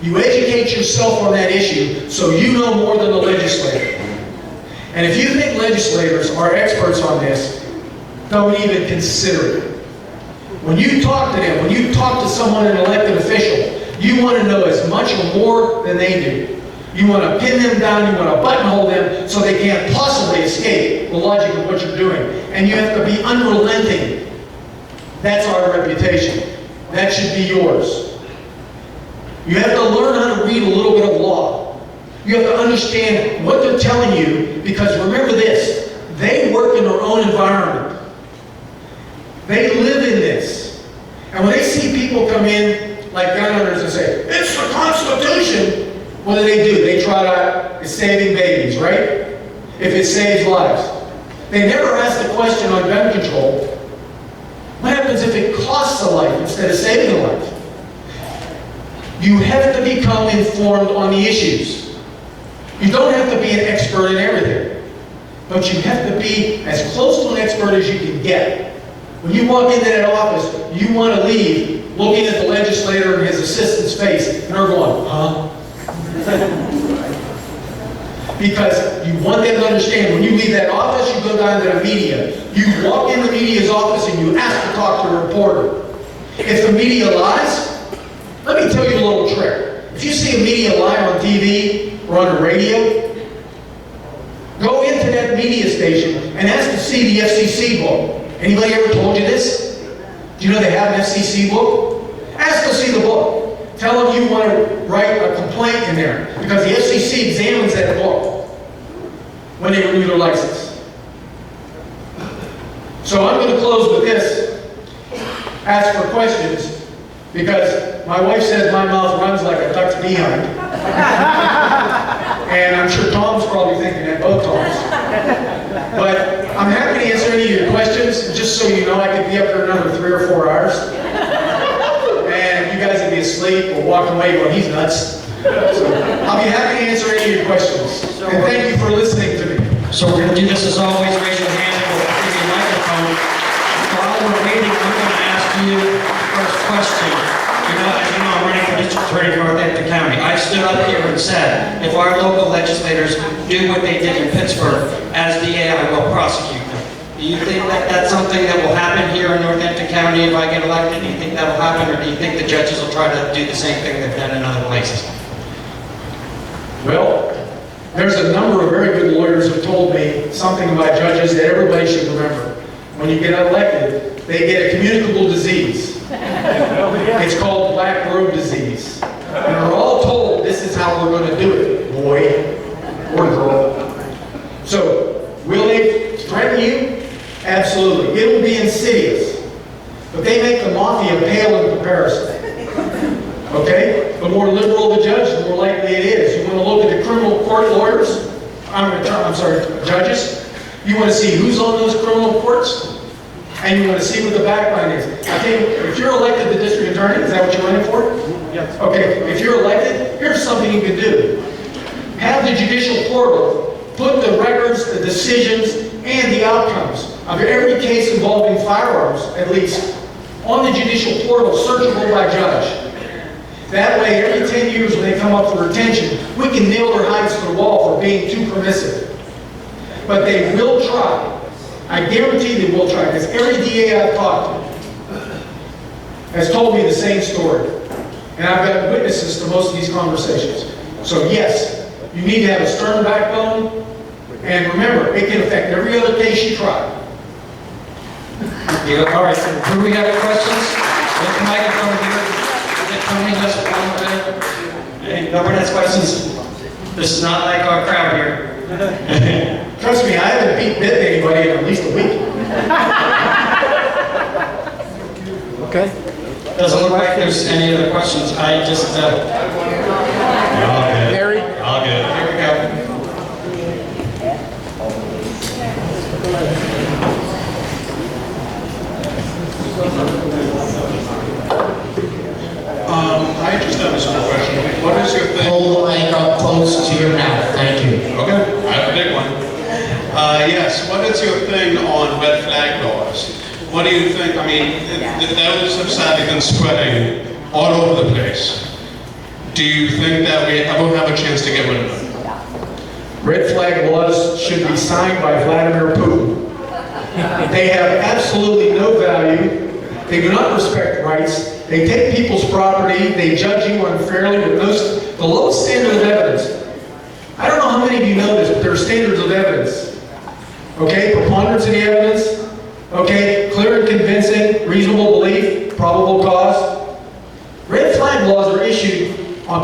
You educate yourself on that issue so you know more than the legislator. And if you think legislators are experts on this, don't even consider it. When you talk to them, when you talk to someone, an elected official, you want to know as much or more than they do. You want to pin them down, you want to buttonhole them so they can't possibly escape the logic of what you're doing. And you have to be unrelenting. That's our reputation. That should be yours. You have to learn how to read a little bit of law. You have to understand what they're telling you, because remember this, they work in their own environment. They live in this. And when they see people come in like gun owners and say, it's the Constitution, what do? They trot out, it's saving babies, right? If it saves lives. They never ask the question on gun control, what happens if it costs a life instead of saving a life? You have to become informed on the issues. You don't have to be an expert in everything, but you have to be as close to an expert as you can get. When you walk into that office, you want to leave looking at the legislator and his assistant's face, and they're going, huh? Because you want them to understand, when you leave that office, you go down to the media. You walk in the media's office and you ask to talk to a reporter. If the media lies, let me tell you a little trick. If you see a media lie on TV or on the radio, go into that media station and ask to see the FCC book. Anybody ever told you this? Do you know they have an FCC book? Ask to see the book. Tell them you want to write a complaint in there, because the FCC examines that book when they renew their license. So I'm going to close with this. Ask for questions, because my wife says my mouth runs like a duck's behind. And I'm sure Tom's probably thinking that, both Toms. But I'm happy to answer any of your questions. Just so you know, I could be up there another 3 or 4 hours. And you guys would be asleep or walking away going, he's nuts. So I'll be happy to answer any of your questions. And thank you for listening to me. So we're going to do this as always, raise your hand and we'll give you a microphone. While we're waiting, I'm going to ask you the first question. You know, as you know, I'm running for district attorney for Northampton County. I've stood up here and said, if our local legislators do what they did in Pittsburgh, as DA, I will prosecute them. Do you think that that's something that will happen here in Northampton County if I get elected? Do you think that will happen, or do you think the judges will try to do the same thing they've done in other places? Well, there's a number of very good lawyers who told me something about judges that everybody should remember. When you get elected, they get a communicable disease. It's called black robe disease. And we're all told this is how we're going to do it, boy or girl. So, will they threaten you? Absolutely. It will be insidious. But they make the mafia pale in comparison. Okay? The more liberal the judge, the more likely it is. You want to look at the criminal court lawyers? Judges. You want to see who's on those criminal courts? And you want to see what the backline is. I think if you're elected the district attorney, is that what you're running for? Yes. Okay, if you're elected, here's something you can do. Have the judicial portal put the records, the decisions, and the outcomes of every case involving firearms, at least, on the judicial portal, searchable by judge. That way, every 10 years when they come up for retention, we can nail their hides to the wall for being too permissive. But they will try. I guarantee they will try, because every DA I've talked to has told me the same story. And I've got witnesses to most of these conversations. So yes, you need to have a stern backbone, and remember, it can affect every other case you try. Yeah, all right, do we have questions? Let the microphone here. Tony has one minute. Hey, nobody has questions? This is not like our crowd here. Trust me, I haven't bit anybody in at least a week. Okay. Doesn't look like there's any other questions. I just, Mary? I'll get it. here we go. I just have a simple question. What is your close to your mouth. Thank you. Okay, I have a big one. Yes, what is your thing on red flag laws? What do you think, I mean, those have started been spreading all over the place. Do you think that we ever have a chance to get rid of them? Red flag laws should be signed by Vladimir Putin. They have absolutely no value. They do not respect rights. They take people's property. They judge you unfairly with the lowest standard of evidence. I don't know how many of you know this, but there are standards of evidence. Okay, preponderance of the evidence. Okay, clear and convincing, reasonable belief, probable cause. Red flag laws are issued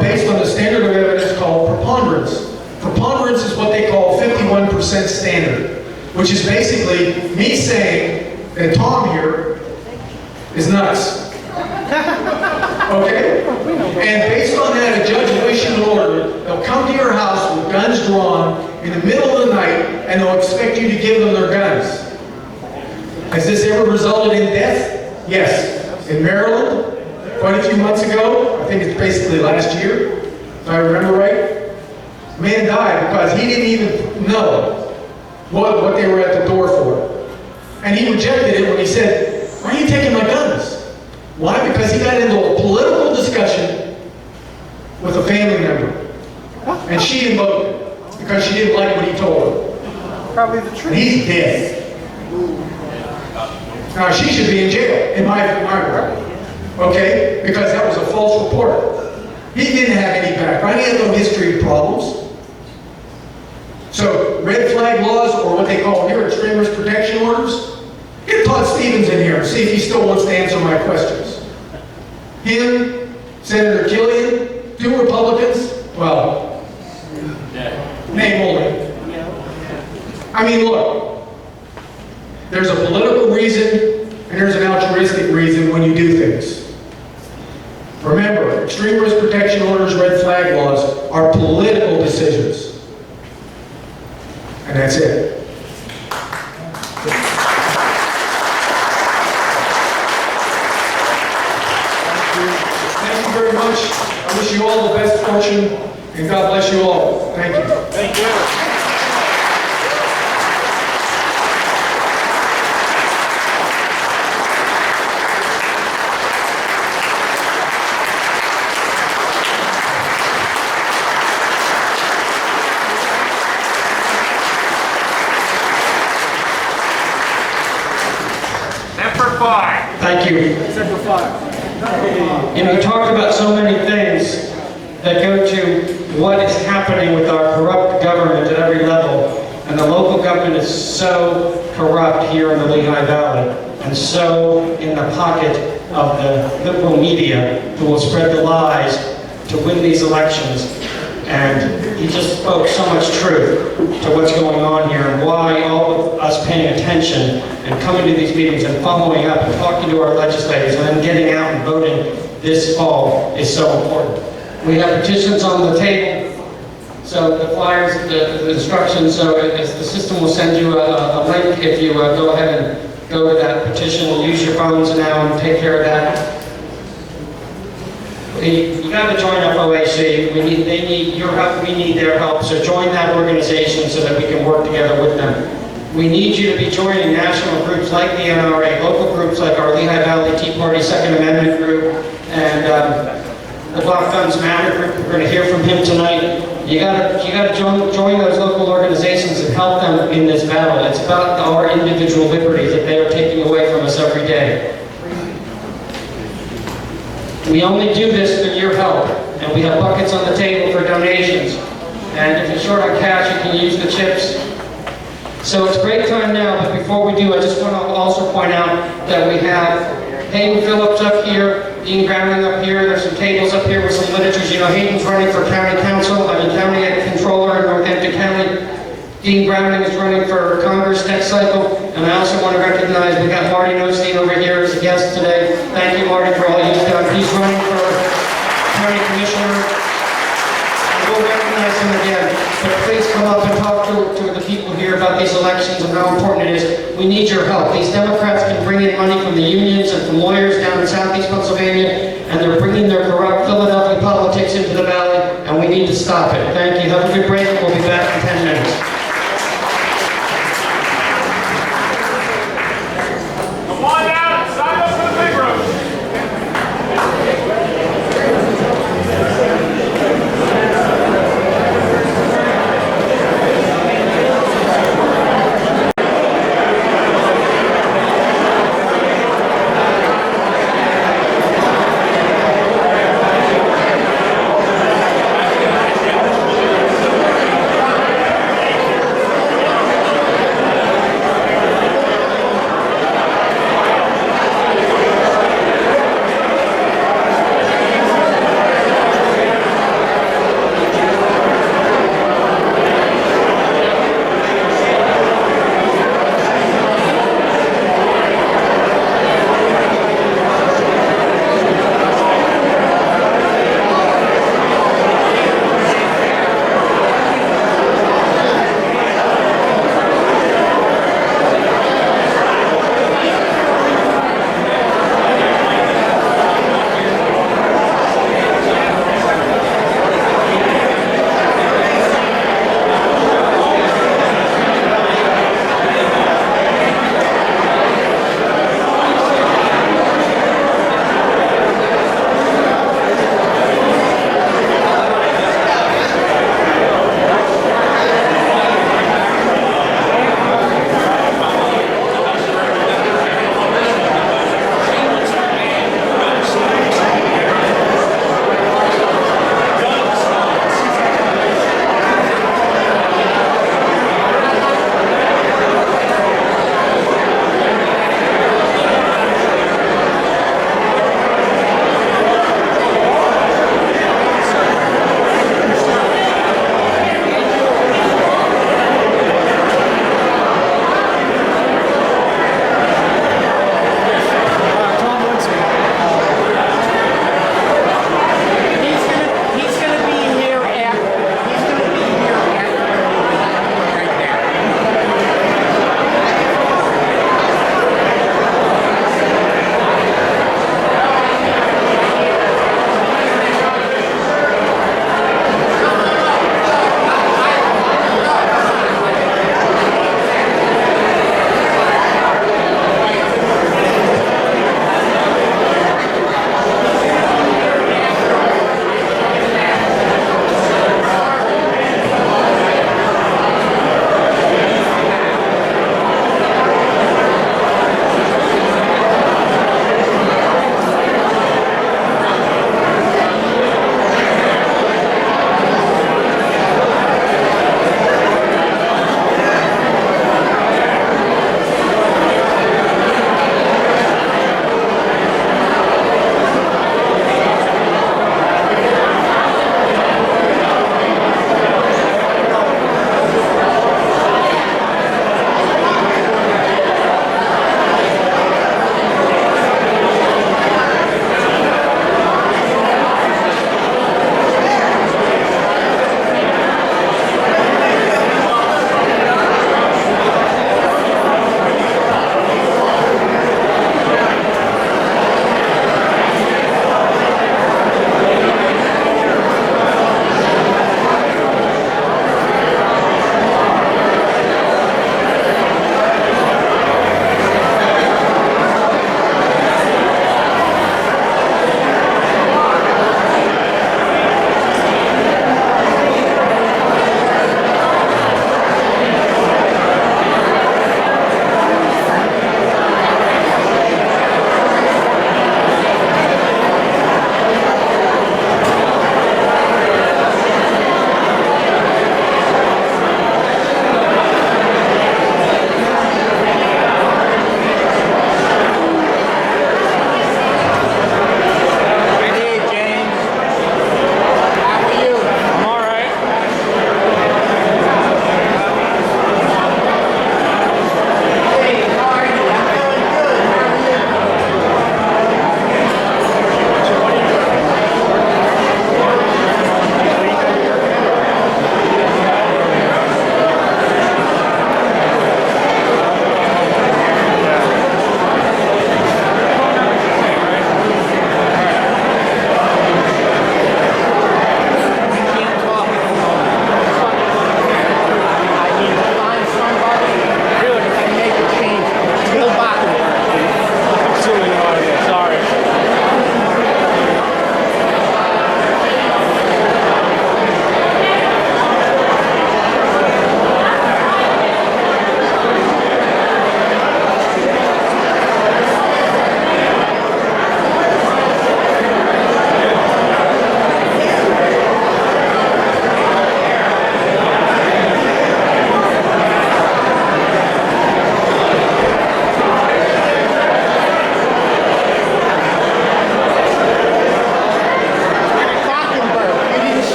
based on the standard of evidence called preponderance. Preponderance is what they call 51% standard, which is basically me saying that Tom here is nuts. Okay? And based on that, a judge will issue an order. They'll come to your house with guns drawn in the middle of the night, and they'll expect you to give them their guns. Has this ever resulted in death? Yes. In Maryland, quite a few months ago, I think it's basically last year, if I remember right, a man died because he didn't even know what they were at the door for. And he rejected it when he said, "Why are you taking my guns?" Why? Because he got into a political discussion with a family member. And she invoked it because she didn't like what he told her. Probably the truth. And he's dead. Now, she should be in jail, in my report. Okay? Because that was a false report. He didn't have any background. He had no history of problems. So, red flag laws, or what they call here extreme risk protection orders, get Todd Stevens in here and see if he still wants to answer my questions. Him, Senator Killian, 2 Republicans, well, name only. I mean, look, there's a political reason and there's an altruistic reason when you do things. Remember, extreme risk protection orders, red flag laws are political decisions. And that's it. Thank you very much. I wish you all the best fortune, and God bless you all. Thank you. Thank you. Number 5. Thank you. Number 5. You know, you talked about so many things that go to what is happening with our corrupt government at every level. And the local government is so corrupt here in the Lehigh Valley, and so in the pocket of the liberal media who will spread the lies to win these elections. And he just spoke so much truth to what's going on here and why all of us paying attention and coming to these meetings and following up and talking to our legislators and then getting out and voting this fall is so important. We have petitions on the table, so the flyers, the instructions, so the system will send you a link if you go ahead and go to that petition. Use your phones now and take care of that. You got to join FOAC. They need your help. We need their help. So join that organization so that we can work together with them. We need you to be joining national groups like the NRA, local groups like our Lehigh Valley Tea Party Second Amendment group, and the Black Guns Matter group. We're going to hear from him tonight. You got to join those local organizations and help them in this battle. It's about our individual liberties that they are taking away from us every day. We only do this with your help, and we have buckets on the table for donations. And if you're short on cash, you can use the chips. So it's a great time now, but before we do, I just want to also point out that we have Hayden Phillips up here, Dean Grounding up here, there's some tables up here with some literatures. You know, Hayden's running for county council, county controller in Northampton County. Dean Grounding is running for Congress next cycle, and I also want to recognize we got Marty Nostein over here as a guest today. Thank you, Marty, for all you've done. He's running for county commissioner. And we'll recognize him again. But please come up and talk to the people here about these elections and how important it is. We need your help. These Democrats can bring in money from the unions and from lawyers down in southeast Pennsylvania, and they're bringing their corrupt Philadelphia politics into the valley, and we we need to stop it. Thank you. Have a good break. We'll be back in 10 minutes. Come on out, sign up for the big road.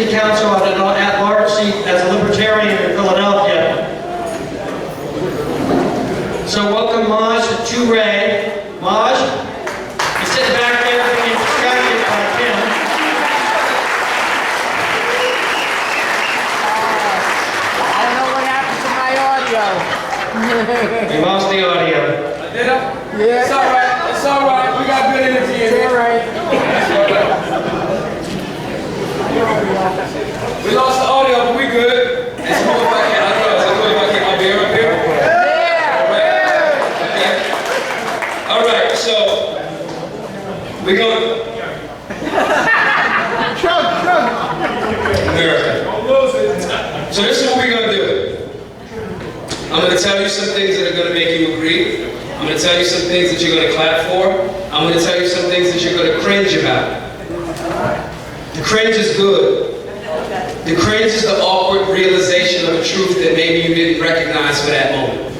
City Council at large seat as a Libertarian in Philadelphia. So welcome Maj Toure. Maj, you sit back there being distracted by Kim. I don't know what happened to my audio. We lost the audio. Did I? Yeah. It's all right. It's all right. We got good energy in It's all here. right. We lost the audio, but we good. It's cool if I can. I know. It's cool if I keep my beer up here. Yeah. All right. So we gonna America. So this is what we're gonna do. I'm gonna tell you some things that are gonna make you agree. I'm gonna tell you some things that you're gonna clap for. I'm gonna tell you some things that you're gonna cringe about. The cringe is good. The cringe is the awkward realization of a truth that maybe you didn't recognize for that moment.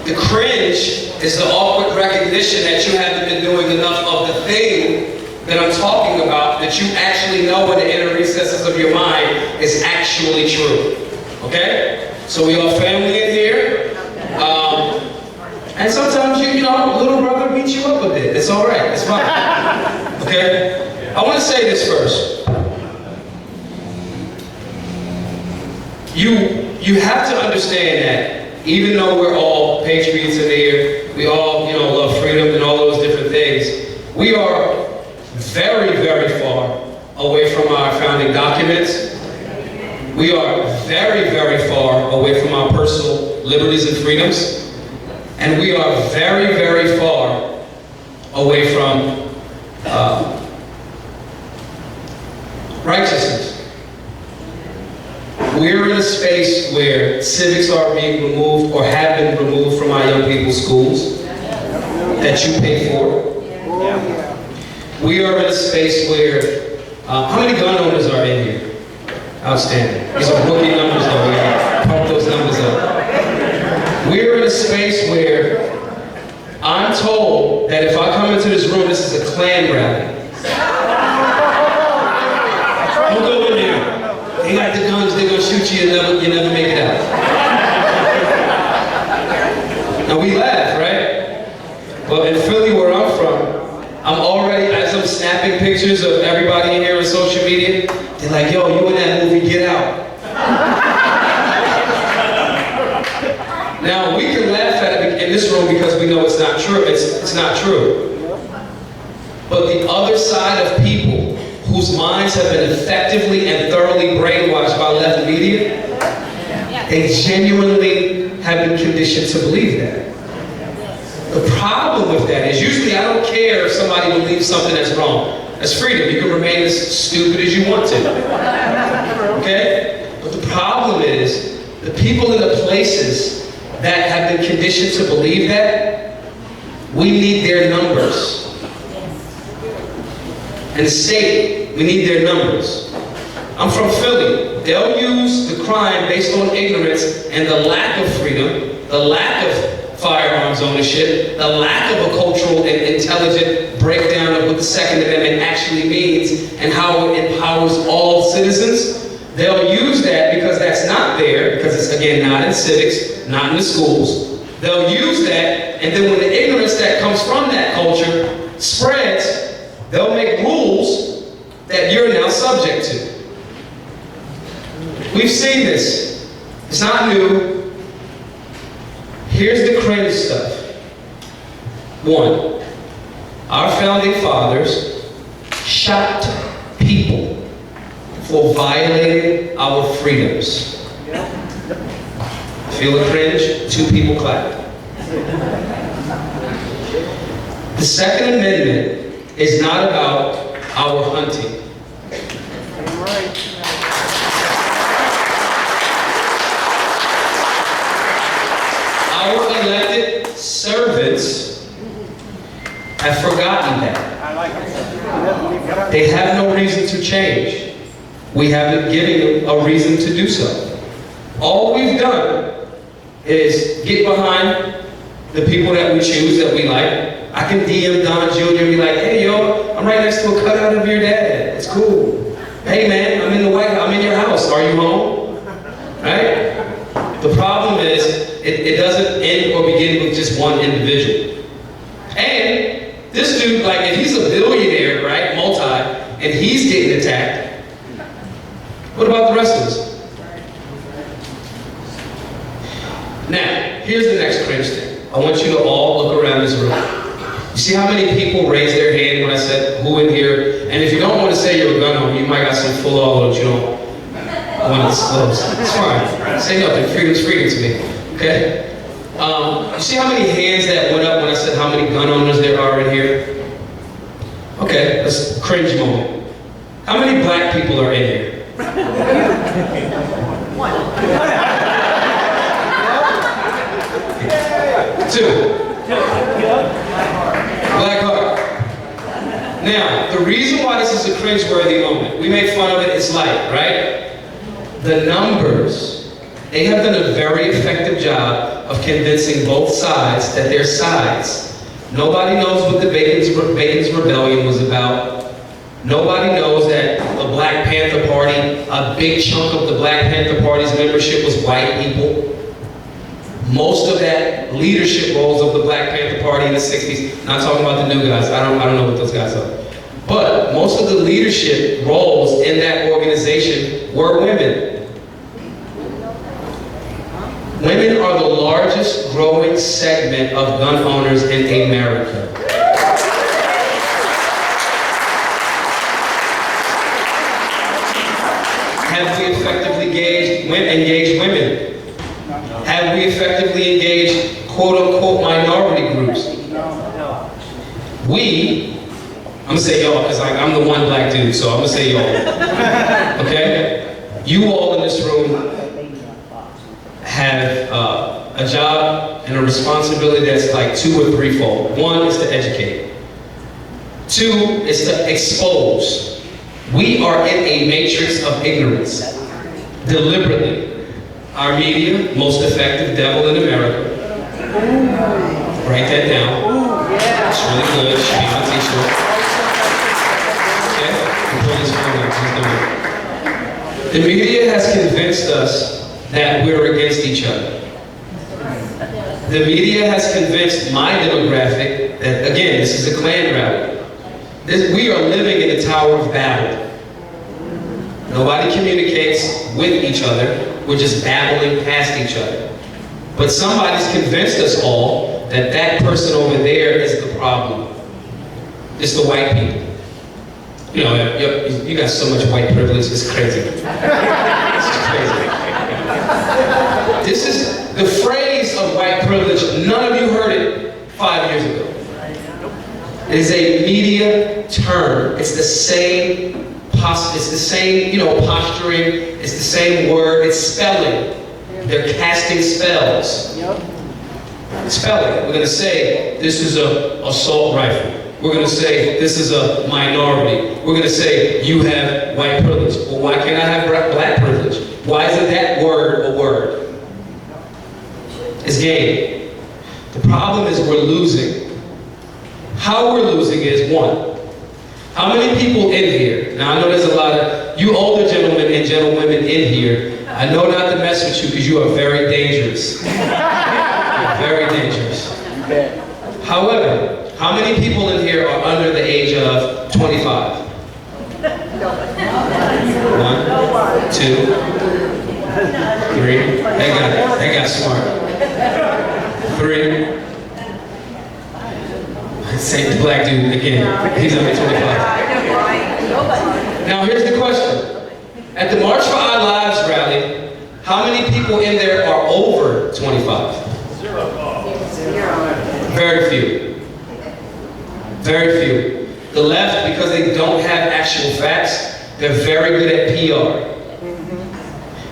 The cringe is the awkward recognition that you haven't been doing enough of the thing that I'm talking about that you actually know in the inner recesses of your mind is actually true. Okay? So we are family in here. And sometimes you know, little brother beats you up a bit. It's all right. It's fine. Okay? I want to say this first. You have to understand that even though we're all patriots in here, we all love freedom and all those different things, we are very, very far away from our founding documents. We are very, very far away from our personal liberties and freedoms. And we are very, very far away from righteousness. We're in a space where civics are being removed or have been removed from our young people's schools that you pay for. We are in a space where, how many gun owners are in here? Outstanding. These are rookie numbers though, we gotta pump those numbers up. We're in a space where I'm told that if I come into this room, this is a Klan rally. Don't go in there. They got the guns, they're gonna shoot you, you never make it out. Now we laugh, right? But in Philly, where I'm from, I'm already, as I'm snapping pictures of everybody in here on social media, they're like, yo, you in that movie, get out. Now, we can laugh at it in this room because we know it's not true. It's not true. But the other side of people whose minds have been effectively and thoroughly brainwashed by left media, they genuinely have been conditioned to believe that. The problem with that is usually I don't care if somebody believes something that's wrong. That's freedom. You can remain as stupid as you want to. Okay? But the problem is the people in the places that have been conditioned to believe that, we need their numbers. And the state, we need their numbers. I'm from Philly. They'll use the crime based on ignorance and the lack of freedom, the lack of firearms ownership, the lack of a cultural and intelligent breakdown of what the Second Amendment actually means and how it empowers all citizens. They'll use that because that's not there, because it's, again, not in civics, not in the schools. They'll use that, and then when the ignorance that comes from that culture spreads, they'll make rules that you're now subject to. We've seen this. It's not new. Here's the cringe stuff. One, our founding fathers shot people for violating our freedoms. Feel the cringe? 2 people clap. The Second Amendment is not about our hunting. Our elected servants have forgotten that. They have no reason to change. We haven't given them a reason to do so. All we've done is get behind the people that we choose, that we like. I can DM Don Jr. and be like, hey, yo, I'm right next to a cutout of your dad. It's cool. Hey, man, I'm in your are you home? Right? The problem is, it doesn't end or begin with just one individual. And this dude, like, if he's a billionaire, right, and he's getting attacked, what about the rest of us? Now, here's the next cringe thing. I want you to all look around this room. You see how many people raised their hand when I said, who in here? And if you don't want to say you're a gun owner, you might got some full all that you don't want to disclose. It's fine. Say nothing. Freedom's freedom to me. Okay? You see how many hands that went up when I said how many gun owners there are in here? Okay, let's cringe moment. How many black people are in here? Two. Black heart. Now, the reason why this is a cringe-worthy moment, we make fun of it, it's light, right? The numbers, they have done a very effective job of convincing both sides that they're sides. Nobody knows what the Bacon's Rebellion was about. Nobody knows that the Black Panther Party, a big chunk of the Black Panther Party's membership was white people. Most of that leadership roles of the Black Panther Party in the 60s, not talking about the new guys, I don't know what those guys are. But most of the leadership roles in that organization were women. Women are the largest growing segment of gun owners in America. Have we effectively engaged women? Have we effectively engaged quote-unquote minority groups? I'm gonna say y'all, because I'm the one black dude, so I'm gonna say y'all. Okay? You all in this room have a job and a responsibility that's like 2 or 3-fold. One is to educate. 2 is to expose. We are in a matrix of ignorance, deliberately. Our media, most effective devil in America. Write that down. It's really good. It should be on t-shirt. Okay? Pull this phone up. The media has convinced us that we're against each other. The media has convinced my demographic that, again, this is a Klan rally. We are living in a Tower of Babel. Nobody communicates with each other. We're just babbling past each other. But somebody's convinced us all that that person over there is the problem. It's the white people. You know, you got so much white privilege, it's crazy. It's crazy. This is the phrase of white privilege. None of you heard it 5 years ago. It is a media term. It's the same posturing, it's the same word, it's spelling. They're casting spells. Spelling. We're going to say, this is an assault rifle. We're going to say, this is a minority. We're going to say, you have white privilege. Well, why can't I have black privilege? Why isn't that word a word? It's game. The problem is we're losing. How we're losing is, 1, how many people in here? Now I know there's a lot of you older gentlemen and gentlewomen in here. I know not to mess with you because you are very dangerous. You're very dangerous. However, how many people in here are under the age of 25? 1, 2, 3. They got smart. 3. Same black dude again. He's under 25. Now here's the question. At the March for Our Lives rally, how many people in there are over 25? 0. Very few. Very few. The left, because they don't have actual facts, they're very good at PR.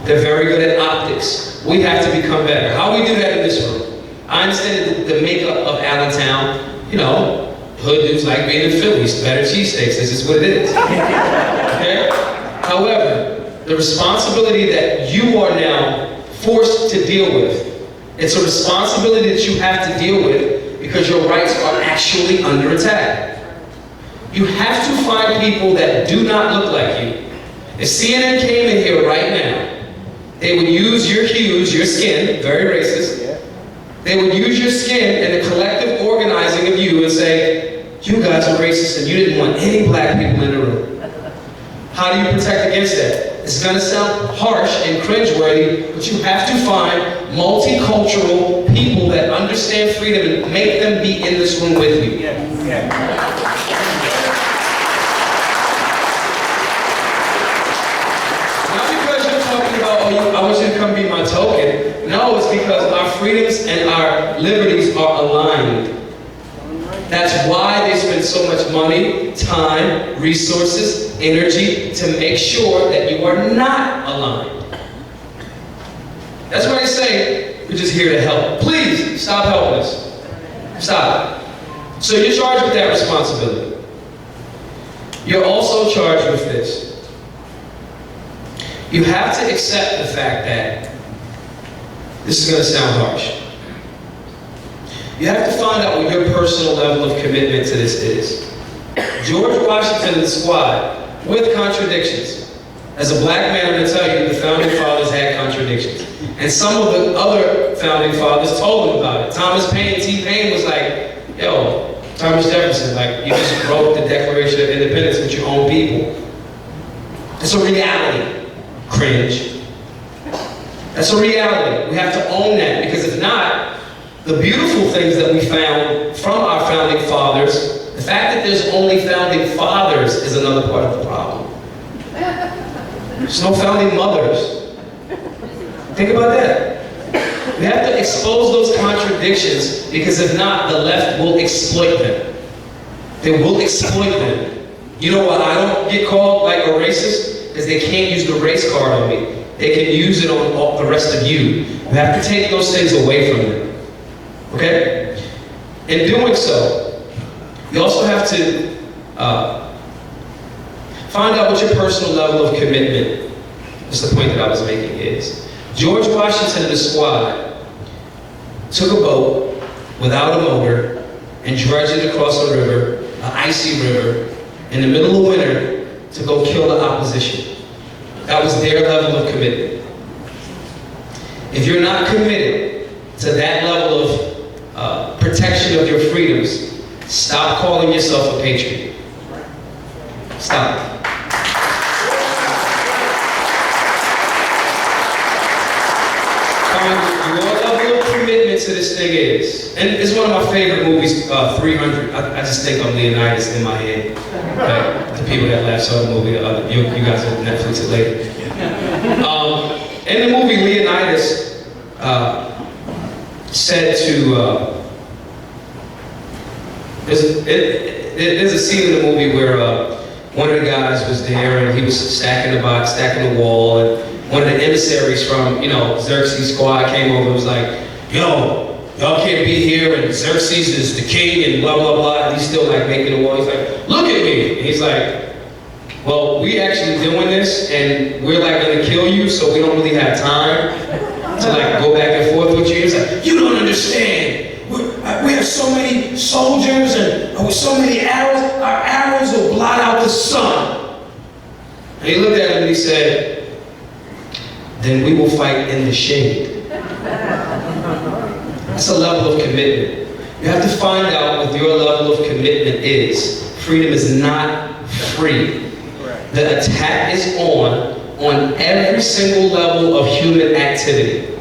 They're very good at optics. We have to become better. How do we do that in this room? I understand the makeup of Allentown. You know, hood dudes like being in Phillies, better cheesesteaks, this is what it is. Okay? However, the responsibility that you are now forced to deal with, it's a responsibility that you have to deal with because your rights are actually under attack. You have to find people that do not look like you If CNN came in here right now, they would use your hues, your skin, very racist. They would use your skin and the collective organizing of you and say, you guys are racist and you didn't want any black people in the room. How do you protect against that? It's gonna sound harsh and cringeworthy, but you have to find multicultural people that understand freedom and make them be in this room with you. Not because you're talking about, oh, I want you to come be my token. No, it's because our freedoms and our liberties are aligned. That's why they spend so much money, time, resources, energy to make sure that you are not aligned. That's why they say, we're just here to help. Please, stop helping us. Stop. So you're charged with that responsibility. You're also charged with this. You have to accept the fact that, this is going to sound harsh, you have to find out what your personal level of commitment to this is. George Washington and the squad, with contradictions. As a black man, I'm going to tell you, the founding fathers had contradictions. And some of the other founding fathers told them about it. Thomas Paine, T-Paine was like, yo, Thomas Jefferson, like, you just wrote the Declaration of Independence with your own people. It's a reality. Cringe. That's a reality. We have to own that, because if not, the beautiful things that we found from our founding fathers, the fact that there's only founding fathers is another part of the problem. There's no founding mothers. Think about that. We have to expose those contradictions, because if not, the left will exploit them. They will exploit them. You know why I don't get called like a racist? Because they can't use the race card on me. They can use it on all the rest of you. You have to take those things away from them. Okay? In doing so, you also have to find out what your personal level of commitment, that's the point that I was making, is. George Washington and the squad took a boat without a motor and drudged it across a river, an icy river, in the middle of winter to go kill the opposition. That was their level of commitment. If you're not committed to that level of protection of your freedoms, stop calling yourself a patriot. Stop. Your level of commitment to this thing is, and it's one of my favorite movies, 300. I just think of Leonidas in my head. Right? The people that last saw the movie, you guys will Netflix it later. In the movie, Leonidas said to, there's a scene in the movie where one of the guys was there and he was stacking the box, stacking the wall, and one of the emissaries from, Xerxes' squad came over and was like, yo, y'all can't be here, and Xerxes is the king, and blah, blah, blah, and he's still like making the wall. He's like, look at me. And he's like, well, we actually doing this, and we're like gonna kill you, so we don't really have time to like go back and forth with you. He's like, you don't understand. We have so many soldiers and with so many arrows, our arrows will blot out the sun. And he looked at him and he said, then we will fight in the shade. That's a level of commitment. You have to find out what your level of commitment is. Freedom is not free. The attack is on every single level of human activity.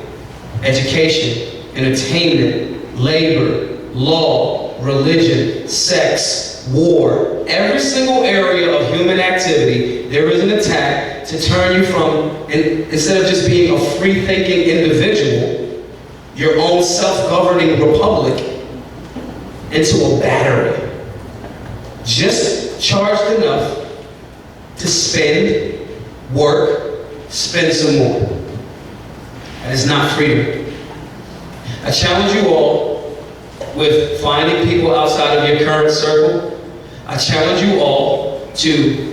Education, entertainment, labor, law, religion, sex, war. Every single area of human activity, there is an attack to turn you from, instead of just being a free-thinking individual, your own self-governing republic, into a battery. Just charged enough to spend, work, spend some more. That is not freedom. I challenge you all with finding people outside of your current circle. I challenge you all to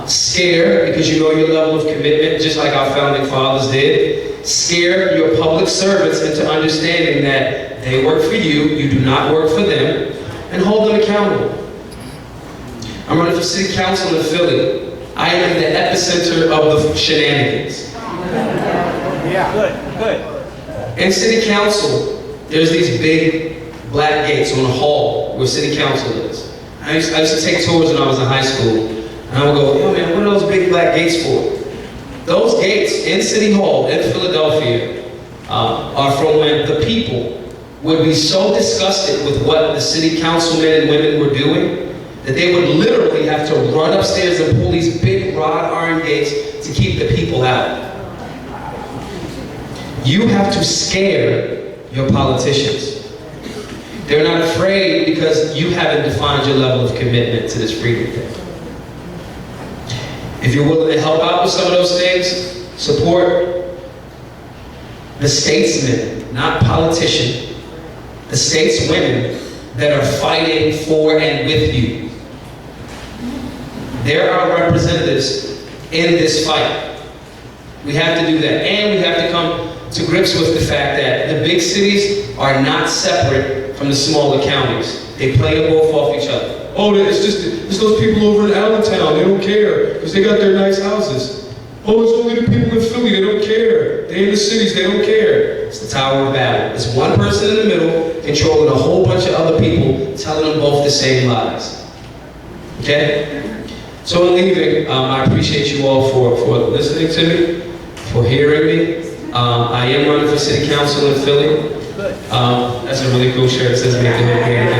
scare, because you know your level of commitment, just like our founding fathers did. Scare your public servants into understanding that they work for you, you do not work for them, and hold them accountable. I'm running for city council in Philly. I am the epicenter of the shenanigans. In city council, there's these big black gates on the hall where city council is. I used to take tours when I was in high school, and I would go, yo man, what are those big black gates for? Those gates in City Hall in Philadelphia are from when the people would be so disgusted with what the city councilmen and women were doing that they would literally have to run upstairs and pull these big wrought iron gates to keep the people out. You have to scare your politicians. They're not afraid because you haven't defined your level of commitment to this freedom thing. If you're willing to help out with some of those things, support the statesmen, not politicians, the stateswomen that are fighting for and with you. They're our representatives in this fight. We have to do that, and we have to come to grips with the fact that the big cities are not separate from the smaller counties. They play them both off each other. Oh, it's those people over in Allentown, they don't care, because they got their nice houses. Oh, it's only the people in Philly, they don't care. They in the cities, they don't care. It's the Tower of Babel. It's one person in the middle controlling a whole bunch of other people, telling them both the same lies. Okay? So in leaving, I appreciate you all for listening to me, for hearing me. I am running for city council in Philly. That's a really cool shirt. It says make the hood great again.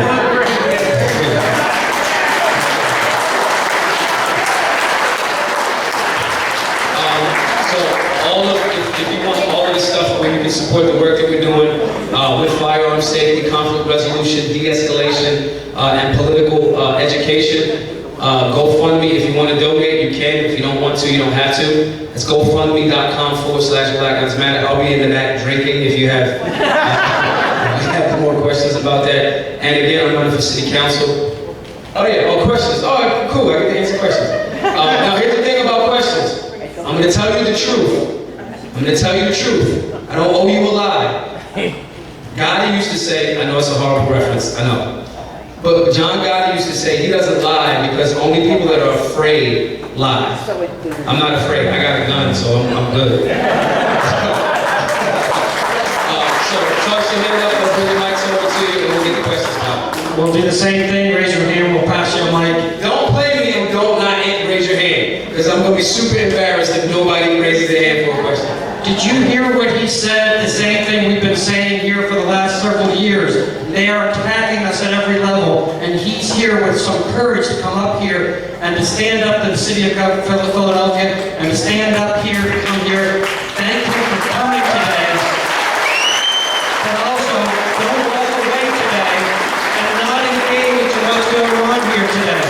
If you want all of this stuff where you can support the work that we're doing with firearm safety, conflict resolution, de-escalation, and political education, GoFundMe. If you want to donate, you can. If you don't want to, you don't have to. It's GoFundMe.com/Black Lives Matter. I'll be in the back drinking if you have, more questions about that. And again, I'm running for city council. Oh yeah, questions. Oh, cool, I get to answer questions. Now here's the thing about questions. I'm going to tell you the truth. I'm going to tell you the truth. I don't owe you a lie. Gotti used to say, I know it's a horrible reference, I know. But John Gotti used to say he doesn't lie because only people that are afraid lie. I'm not afraid. I got a gun, so I'm good. So toss your hand up, let's bring the mics over to you, and we'll get the questions out. We'll do the same thing. Raise your hand. We'll pass you a mic. Don't play me and don't not raise your hand, because I'm going to be super embarrassed if nobody raises their hand for a question. Did you hear what he said? The same thing we've been saying here for the last several years. They are attacking us at every level, and he's here with some courage to come up here and to stand up to the city of Philadelphia and to stand up here, to come here. Thank you for coming today. But also, don't walk away today and not engage in what's going on here today.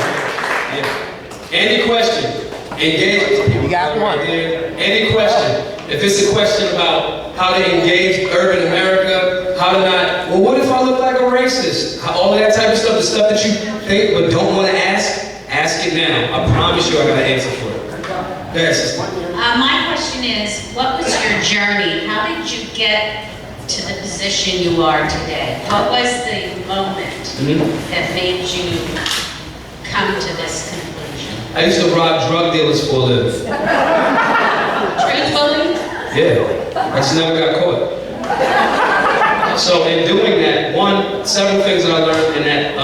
Yeah. Any question? Engage. You got one. Any question? If it's a question about how to engage urban America, how to not, well, what if I look like a racist? All of that type of stuff, the stuff that you think but don't want to ask it now. I promise you I got an answer for it. Go ahead, sister. My question is, what was your journey? How did you get to the position you are today? What was the moment that made you come to this conclusion? I used to rob drug dealers for a living. Truthfully? Yeah, I just never got caught. So in doing that, several things that I learned in that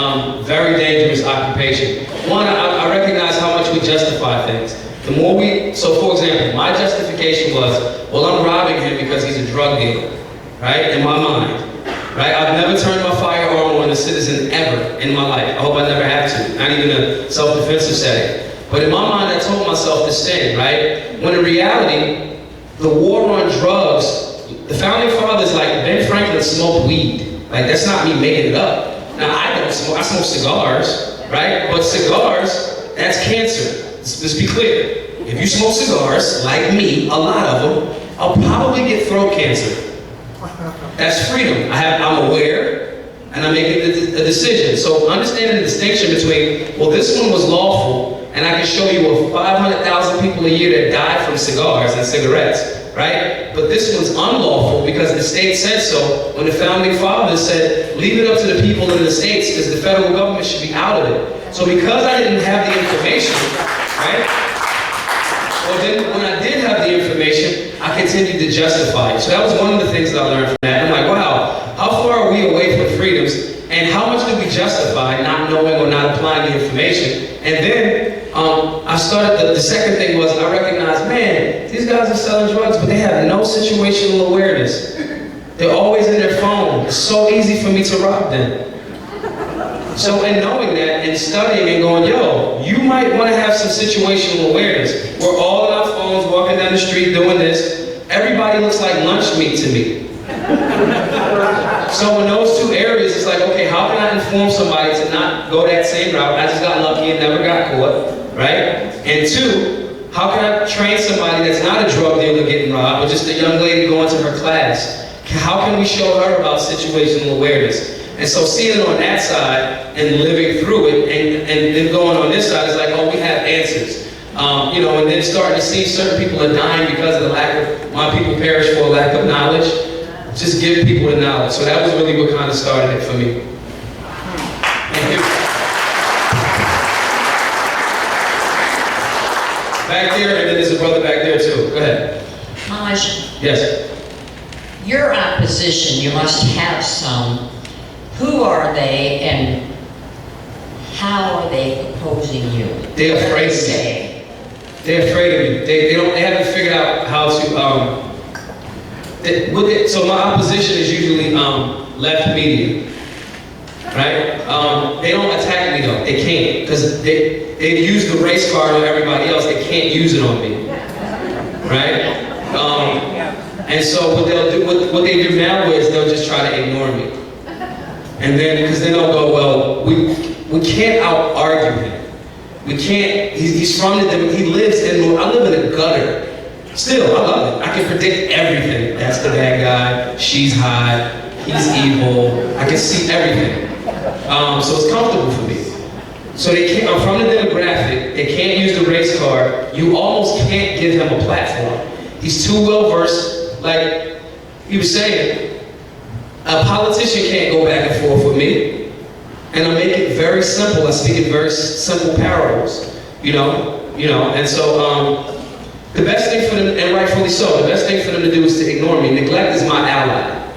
very dangerous occupation. One, I recognize how much we justify things. The more so for example, my justification was, well, I'm robbing him because he's a drug dealer, right? In my mind, right? I've never turned my firearm on a citizen ever in my life. I hope I never have to, not even a self-defensive setting. But in my mind, I told myself this thing, right? When in reality, the war on drugs, the founding fathers, like Ben Franklin, smoked weed. Like, that's not me making it up. Now, I don't smoke, I smoke cigars, right? But cigars, that's cancer. Let's be clear. If you smoke cigars, like me, a lot of them, I'll probably get throat cancer. That's freedom. I'm aware, and I'm making a decision. So understanding the distinction between, well, this one was lawful, and I can show you 500,000 people a year that die from cigars and cigarettes, right? But this one's unlawful because the state said so when the founding fathers said, leave it up to the people in the states because the federal government should be out of it. So because I didn't have the information, right? But then when I did have the information, I continued to justify it. So that was one of the things that I learned from that. I'm like, wow, how far are we away from freedoms? And how much do we justify not knowing or not applying the information? And then I started, the second thing was I recognized, man, these guys are selling drugs, but they have no situational awareness. They're always in their phone. It's so easy for me to rob them. So in knowing that and studying and going, yo, you might want to have some situational awareness. We're all on our phones, walking down the street doing this. Everybody looks like lunch meat to me. So in those two areas, it's like, okay, how can I inform somebody to not go that same route? I just got lucky and never got caught, right? And two, how can I train somebody that's not a drug dealer getting robbed, but just a young lady going to her class? How can we show her about situational awareness? And so seeing it on that side and living through it, and then going on this side is like, oh, we have answers. You know, and then starting to see certain people are dying because of the lack of, my people perish for a lack of knowledge. Just give people the knowledge. So that was really what kind of started it for me. Thank you. Back there, and then there's a brother back there too. Go ahead. Maj, Yes. your opposition, you must have some. Who are they and how are they opposing you? They're What are afraid they of me. saying? They're afraid of me. They haven't figured out how to, so my opposition is usually left media, right? They don't attack me though. They can't, because they've used the race card on everybody else. They can't use it on me, right? And so what they'll do, what they do now is they'll just try to ignore me, and then because then they'll go, well, we can't out argue him. We can't. He's from the. He lives in. I live in a gutter. Still, I love it. I can predict everything. That's the bad guy. She's hot. He's evil. I can see everything. So it's comfortable for me. So they can't. I'm from the demographic. They can't use the race card. You almost can't give him a platform. He's too well versed. Like he was saying, a politician can't go back and forth with me. And I make it very simple. I speak in very simple parables. You know. And so. The best thing for them, and rightfully so, the best thing for them to do is to ignore me. Neglect is my ally.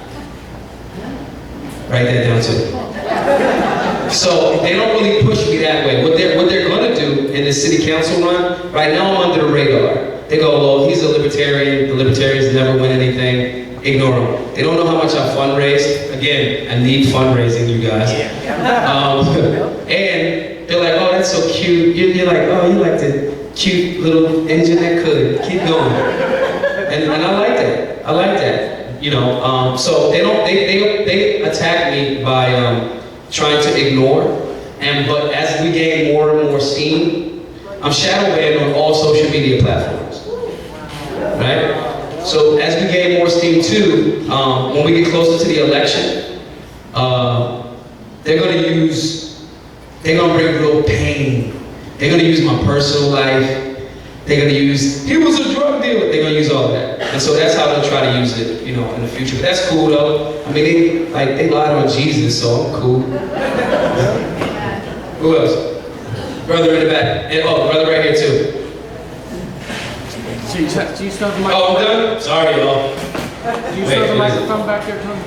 Write that down too. So they don't really push me that way. What they're going to do in the city council run, right now I'm under the radar. They go, well, he's a libertarian. The libertarians never win anything. Ignore him. They don't know how much I fundraise. Again, I need fundraising, you guys. And they're like, oh, that's so cute. You're like, oh, you like the cute little engine that could keep going, and I like that. I like that. So they attack me by trying to ignore, but as we gain more and more steam, I'm shadow banned on all social media platforms, right? So as we gain more steam too, when we get closer to the election, they're gonna bring real pain. They're going to use my personal life. They're going to use, he was a drug dealer. They're going to use all of that. And so that's how they'll try to use it, in the future. But that's cool though. I mean, they lied on Jesus, so I'm cool. Who else? Brother in the back. And brother right here too. Do you still have the microphone? Oh, I'm done? Sorry, y'all. Do you still have the microphone back there, Tony?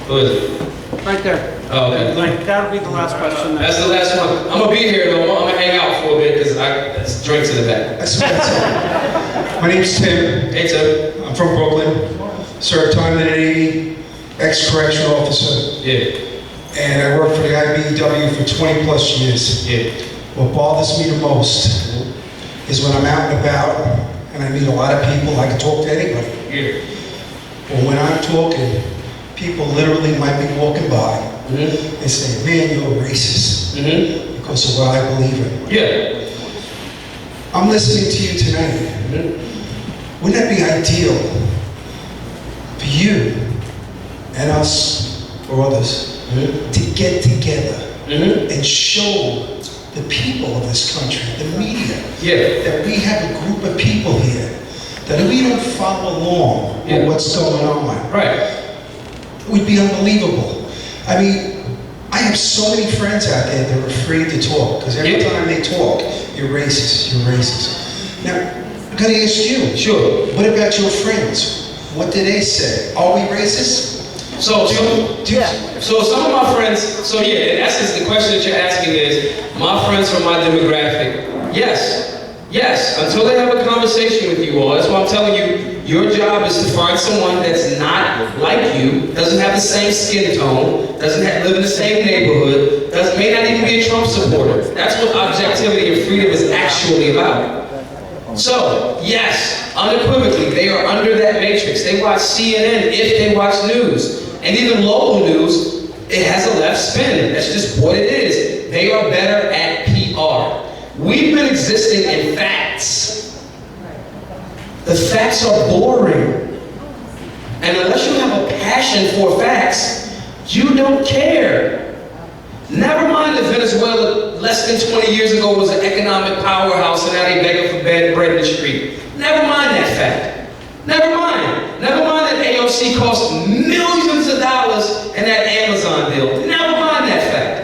Who is it? Right there. Oh, okay. That'll be the last question. That's the last one. I'm going to be here though. I'm going to hang out for a bit because there's drinks in the back. My name's Tim. Hey, Tim. I'm from Brooklyn. Served time in the Navy, ex-correctional officer. Yeah. And I worked for the IBEW for 20 plus years. Yeah. What bothers me the most is when I'm out and about and I meet a lot of people. I can talk to anybody. Yeah. But when I'm talking, people literally might be walking by and say, man, you're a racist because of what I believe in. Yeah. I'm listening to you tonight. Wouldn't that be ideal for you and us or others to get together and show the people of this country, the media, that we have a group of people here, that if we don't follow along with what's going on, it would be unbelievable. I mean, I have so many friends out there that are afraid to talk, because every time they talk, you're racist, you're racist. Now, I'm gonna ask you. Sure. What about your friends? What do they say? Are we racist? So some of my friends, so yeah, in essence, the question that you're asking is, my friends from my demographic, yes, until they have a conversation with you all. That's why I'm telling you, your job is to find someone that's not like you, doesn't have the same skin tone, doesn't live in the same neighborhood, may not even be a Trump supporter. That's what objectivity and freedom is actually about. So, yes, unequivocally, they are under that matrix. They watch CNN if they watch news. And even local news, it has a left spin. That's just what it is. They are better at PR. We've been existing in facts. The facts are boring. And unless you have a passion for facts, you don't care. Never mind that Venezuela, less than 20 years ago, was an economic powerhouse and now they begging for bread in the street. Never mind that fact. Never mind. Never mind that AOC cost millions of dollars in that Amazon deal. Never mind that fact.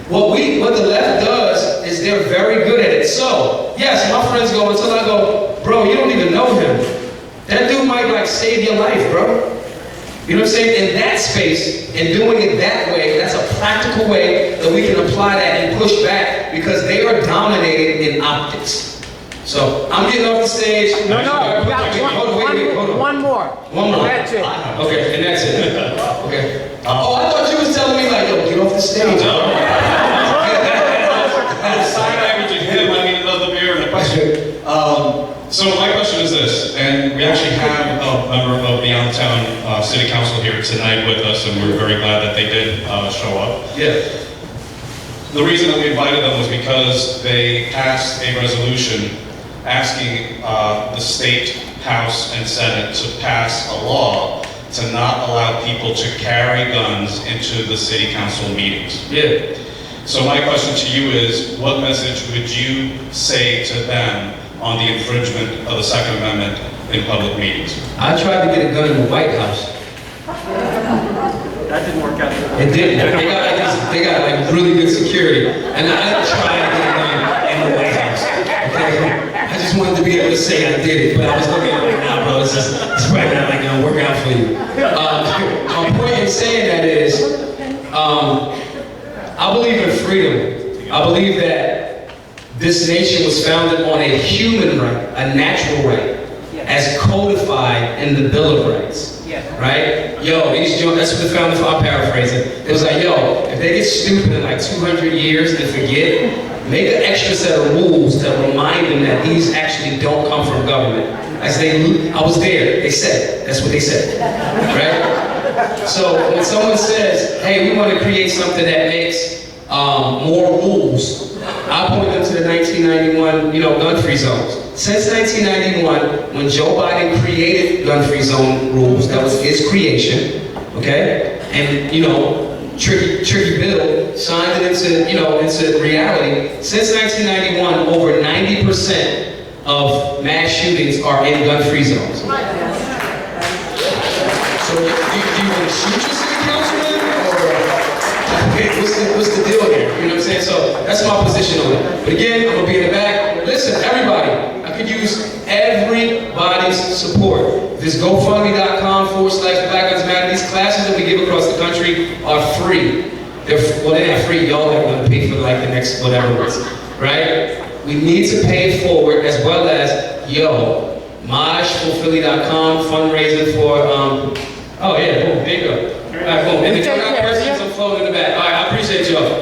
What the left does is they're very good at it. So, yes, my friends go until I go, bro, you don't even know him. That dude might save your life, bro. You know what I'm saying? In that space, and doing it that way, that's a practical way that we can apply that and push back because they are dominating in optics. So, I'm getting off the stage. No, you got one more. One more. That's it. Okay, and that's it. Okay. Oh, I thought you was telling me yo, get off the stage. Sign language and him, I need another beer and a question. So my question is this, and we actually have a member of the Allentown City Council here tonight with us, and we're very glad that they did show up. Yeah. The reason that we invited them was because they passed a resolution asking the State House and Senate to pass a law to not allow people to carry guns into the City Council meetings. Yeah. So my question to you is, what message would you say to them on the infringement of the Second Amendment in public meetings? I tried to get a gun in the White House. That didn't work out. It didn't. They got really good security. And I tried to get a gun in the White House. Okay? I just wanted to be able to say I did it, but I was looking at it now, bro. It's probably not gonna work out for you. My point in saying that is, I believe in freedom. I believe that this nation was founded on a human right, a natural right, as codified in the Bill of Rights. Right? Yo, that's what the founders, I'm paraphrasing. It was yo, if they get stupid in 200 years and forget, make an extra set of rules that remind them that these actually don't come from government. I was there, they said, that's what they said, right? So when someone says, hey, we want to create something that makes more rules, I point them to the 1991, gun-free zones. Since 1991, when Joe Biden created gun-free zone rules, that was his creation, okay? And, Tricky Bill signed it into reality. Since 1991, over 90% of mass shootings are in gun-free zones. So do you want to shoot your city councilman, or what's the deal here? You know what I'm saying? So that's my position on it. But again, I'm gonna be in the back. Listen, everybody, I could use everybody's support. This GoFundMe.com/Black Lives Matter. These classes that we give across the country are free. They're not free. Y'all are gonna pay for the next whatever it is, right? We need to pay it forward, as well as MajFulFilly.com fundraising for oh yeah, boom, there you go. All right, boom. And if y'all got questions, I'm floating in the back. All right, I appreciate y'all.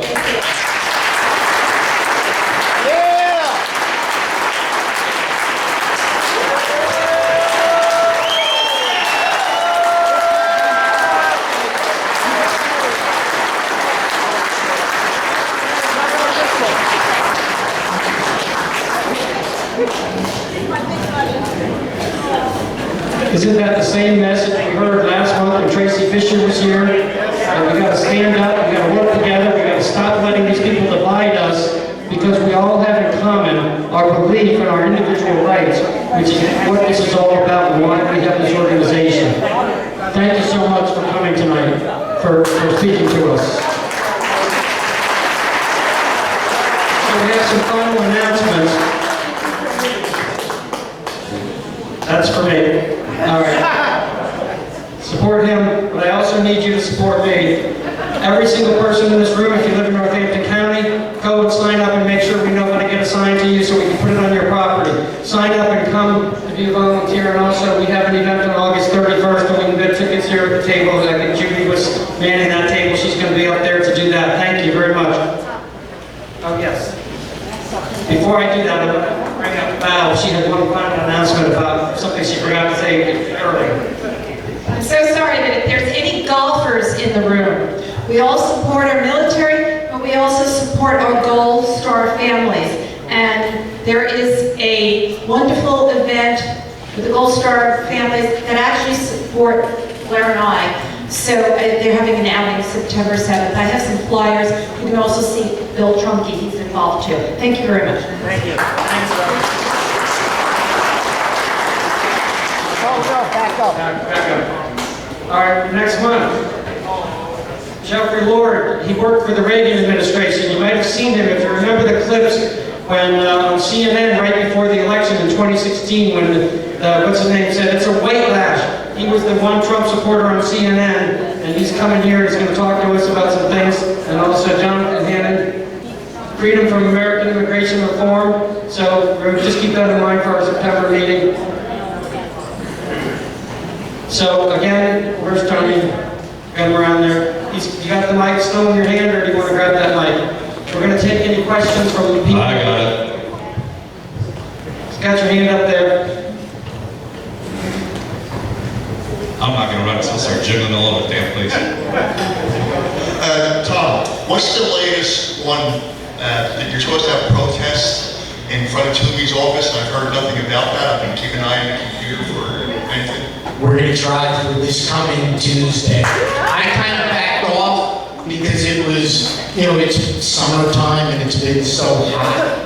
Isn't that the same message we heard last month when Tracy Fisher was here? That we got to stand up, we got to work together, we got to stop letting these people divide us, because we all have in common our belief in our individual rights, which is what this is all about and why we have this organization. Thank you so much for coming tonight, for speaking to us. So we have some final announcements. That's for me. All right. Support him, but I also need you to support me. Every single person in this room, if you live in Northampton County, go and sign up and make sure we know how to get assigned to you so we can put it on your property. Sign up and come to be a volunteer, and also we have an event on August 31st, and we can get tickets here at the table. I think Judy was manning that table. She's going to be up there to do that. Thank you very much. Oh, yes. Before I do that, I'm going to bring up Val. She had one final announcement about something she forgot to say earlier. I'm so sorry, but if there's any golfers in the room, we all support our military, but we also support our Gold Star families. And there is a wonderful event with the Gold Star families that actually support Blair and I. So they're having an outing September 7th. I have some flyers. You can also see Bill Trunke, he's involved too. Thank you very much. Thank you. Thanks, back up. Back up. All right, next month. Jeffrey Lord, he worked for the Reagan administration. You might have seen him if you remember the clips when on CNN right before the election in 2016 when, what's his name, said it's a white lash. He was the one Trump supporter on CNN, and he's coming here, he's going to talk to us about some things, and also Jonathan Hannon, freedom from American immigration reform. So just keep that in mind for our September meeting. So again, where's Tony? Got him around there. You got the mic still in your hand, or do you want to grab that mic? We're going to take any questions from the people. I got it. Just got your hand up there. I'm not going to run, so I'll start jiggling all over the damn place. Tom, what's the latest one that you're supposed to have protests in front of Toomey's office? I've heard nothing about that. I've been keeping an eye on the computer for anything. We're going to try for this coming Tuesday. I kind of backed off because it was, it's summertime and it's been so hot.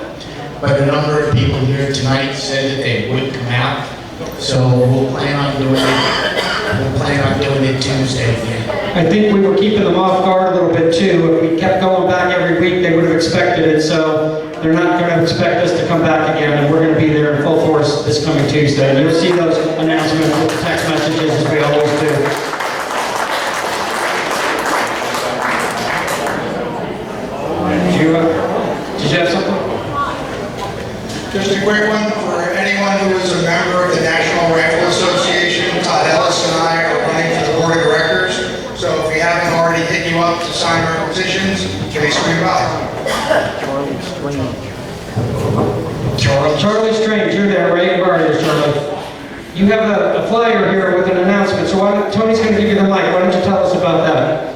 But a number of people here tonight said that they would come out. So we'll plan on doing it Tuesday again. I think we were keeping them off guard a little bit too. If we kept going back every week, they would have expected it. So they're not going to expect us to come back again, and we're going to be there in full force this coming Tuesday. And you'll see those announcements with the text messages as we always do. Did you have something? Just a quick one for anyone who is a member of the National Rifle Association. Todd Ellis and I are running for the board of directors. So if we haven't already hit you up to sign our petitions, can we swing by? Charlie Strange, you're there, right? Where are you, Charlie? You have a flyer here with an announcement. So Tony's going to give you the mic. Why don't you tell us about that?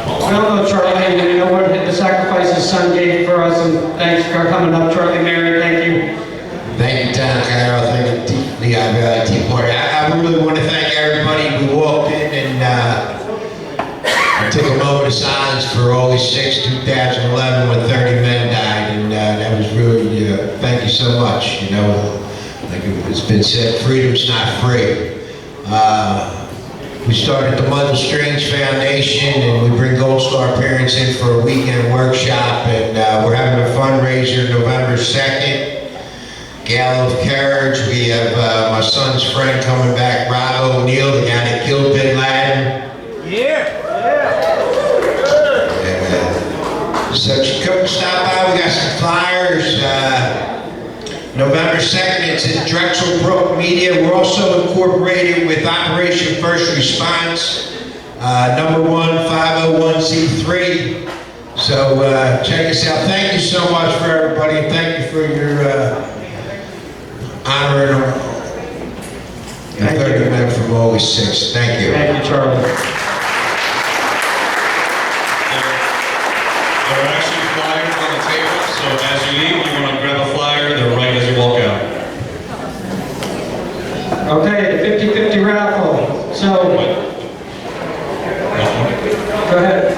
Well, no, Charlie, you know what the sacrifice his son gave for us, and thanks for coming up, Charlie Mary. Thank you. Thank you, Tom Carroll. Thank you, the Tea Party. I really want to thank everybody who walked in and I took a moment of silence for August 6, 2011, when 30 men died, and that was really, thank you so much. Like it's been said, freedom's not free. We started the Michael Strange Foundation, and we bring Gold Star parents in for a weekend workshop, and we're having a fundraiser November 2nd. Gala of Courage. We have my son's friend coming back, Rob O'Neill, the guy that killed Bin Laden. So come stop by. We got some flyers. November 2nd, it's at Drexel Brook Media. We're also incorporated with Operation First Response, number 1 501c3. So check us out. Thank you so much for everybody, and thank you for your honoring the 30 men from August 6th. Thank you. Thank you, Charlie. There are actually flyers on the table, so as you leave, you want to grab a flyer, they're right as you walk out. Okay, the 50-50 raffle. So, go ahead.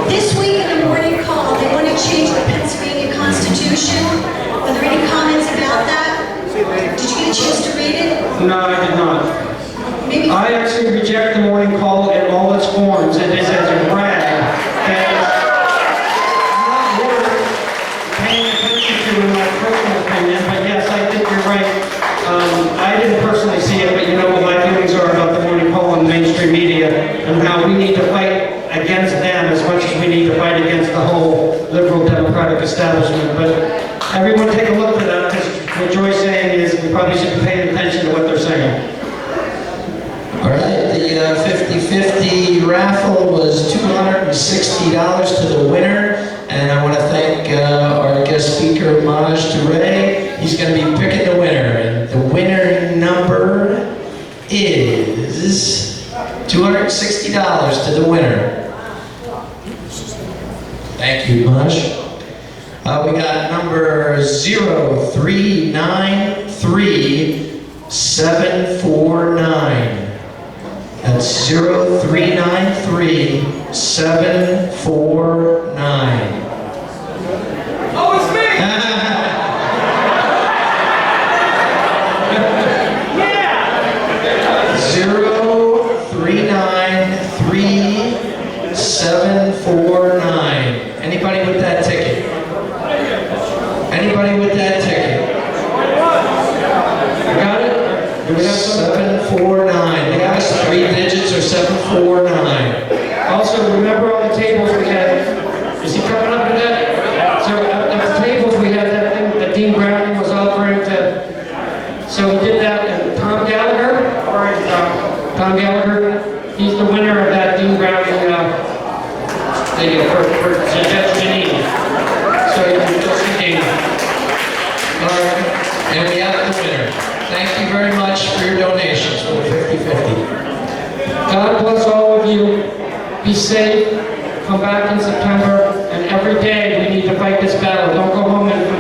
This week in the morning call, they want to change the Pennsylvania Constitution. Are there any comments about that? Did you get a chance to read it? No, I did not. Maybe. I actually reject the morning call in all its forms. It is as a rag that is not worth them as much as we need to fight against the whole liberal democratic establishment. But everyone take a look at that, because what Joy's saying is we probably should be paying attention to what they're saying. All right, the 50-50 raffle was $260 to the winner, and I want to thank our guest speaker, Maj Toure. He's going to be picking the winner, and the winner number is $260 to the winner. Thank you, Maj. We got number 0393749. That's 0393749. Oh, it's me! Yeah! 0393749. Anybody with that ticket? Anybody with that ticket? I got it? Do we have some? 749. The last three digits are 749. Also, remember all the tables we had? Is he coming up to that? So at the tables we had that thing that Dean Browning was offering to. So we did that, and Tom Gallagher, Tom Gallagher, he's the winner of that Dean Browning thing for Janine. So you can just see. All right, and we have the winner. Thank you very much for your donations for the 50-50. God bless all of you. Be safe. Come back in September. And every day we need to fight this battle. Don't go home and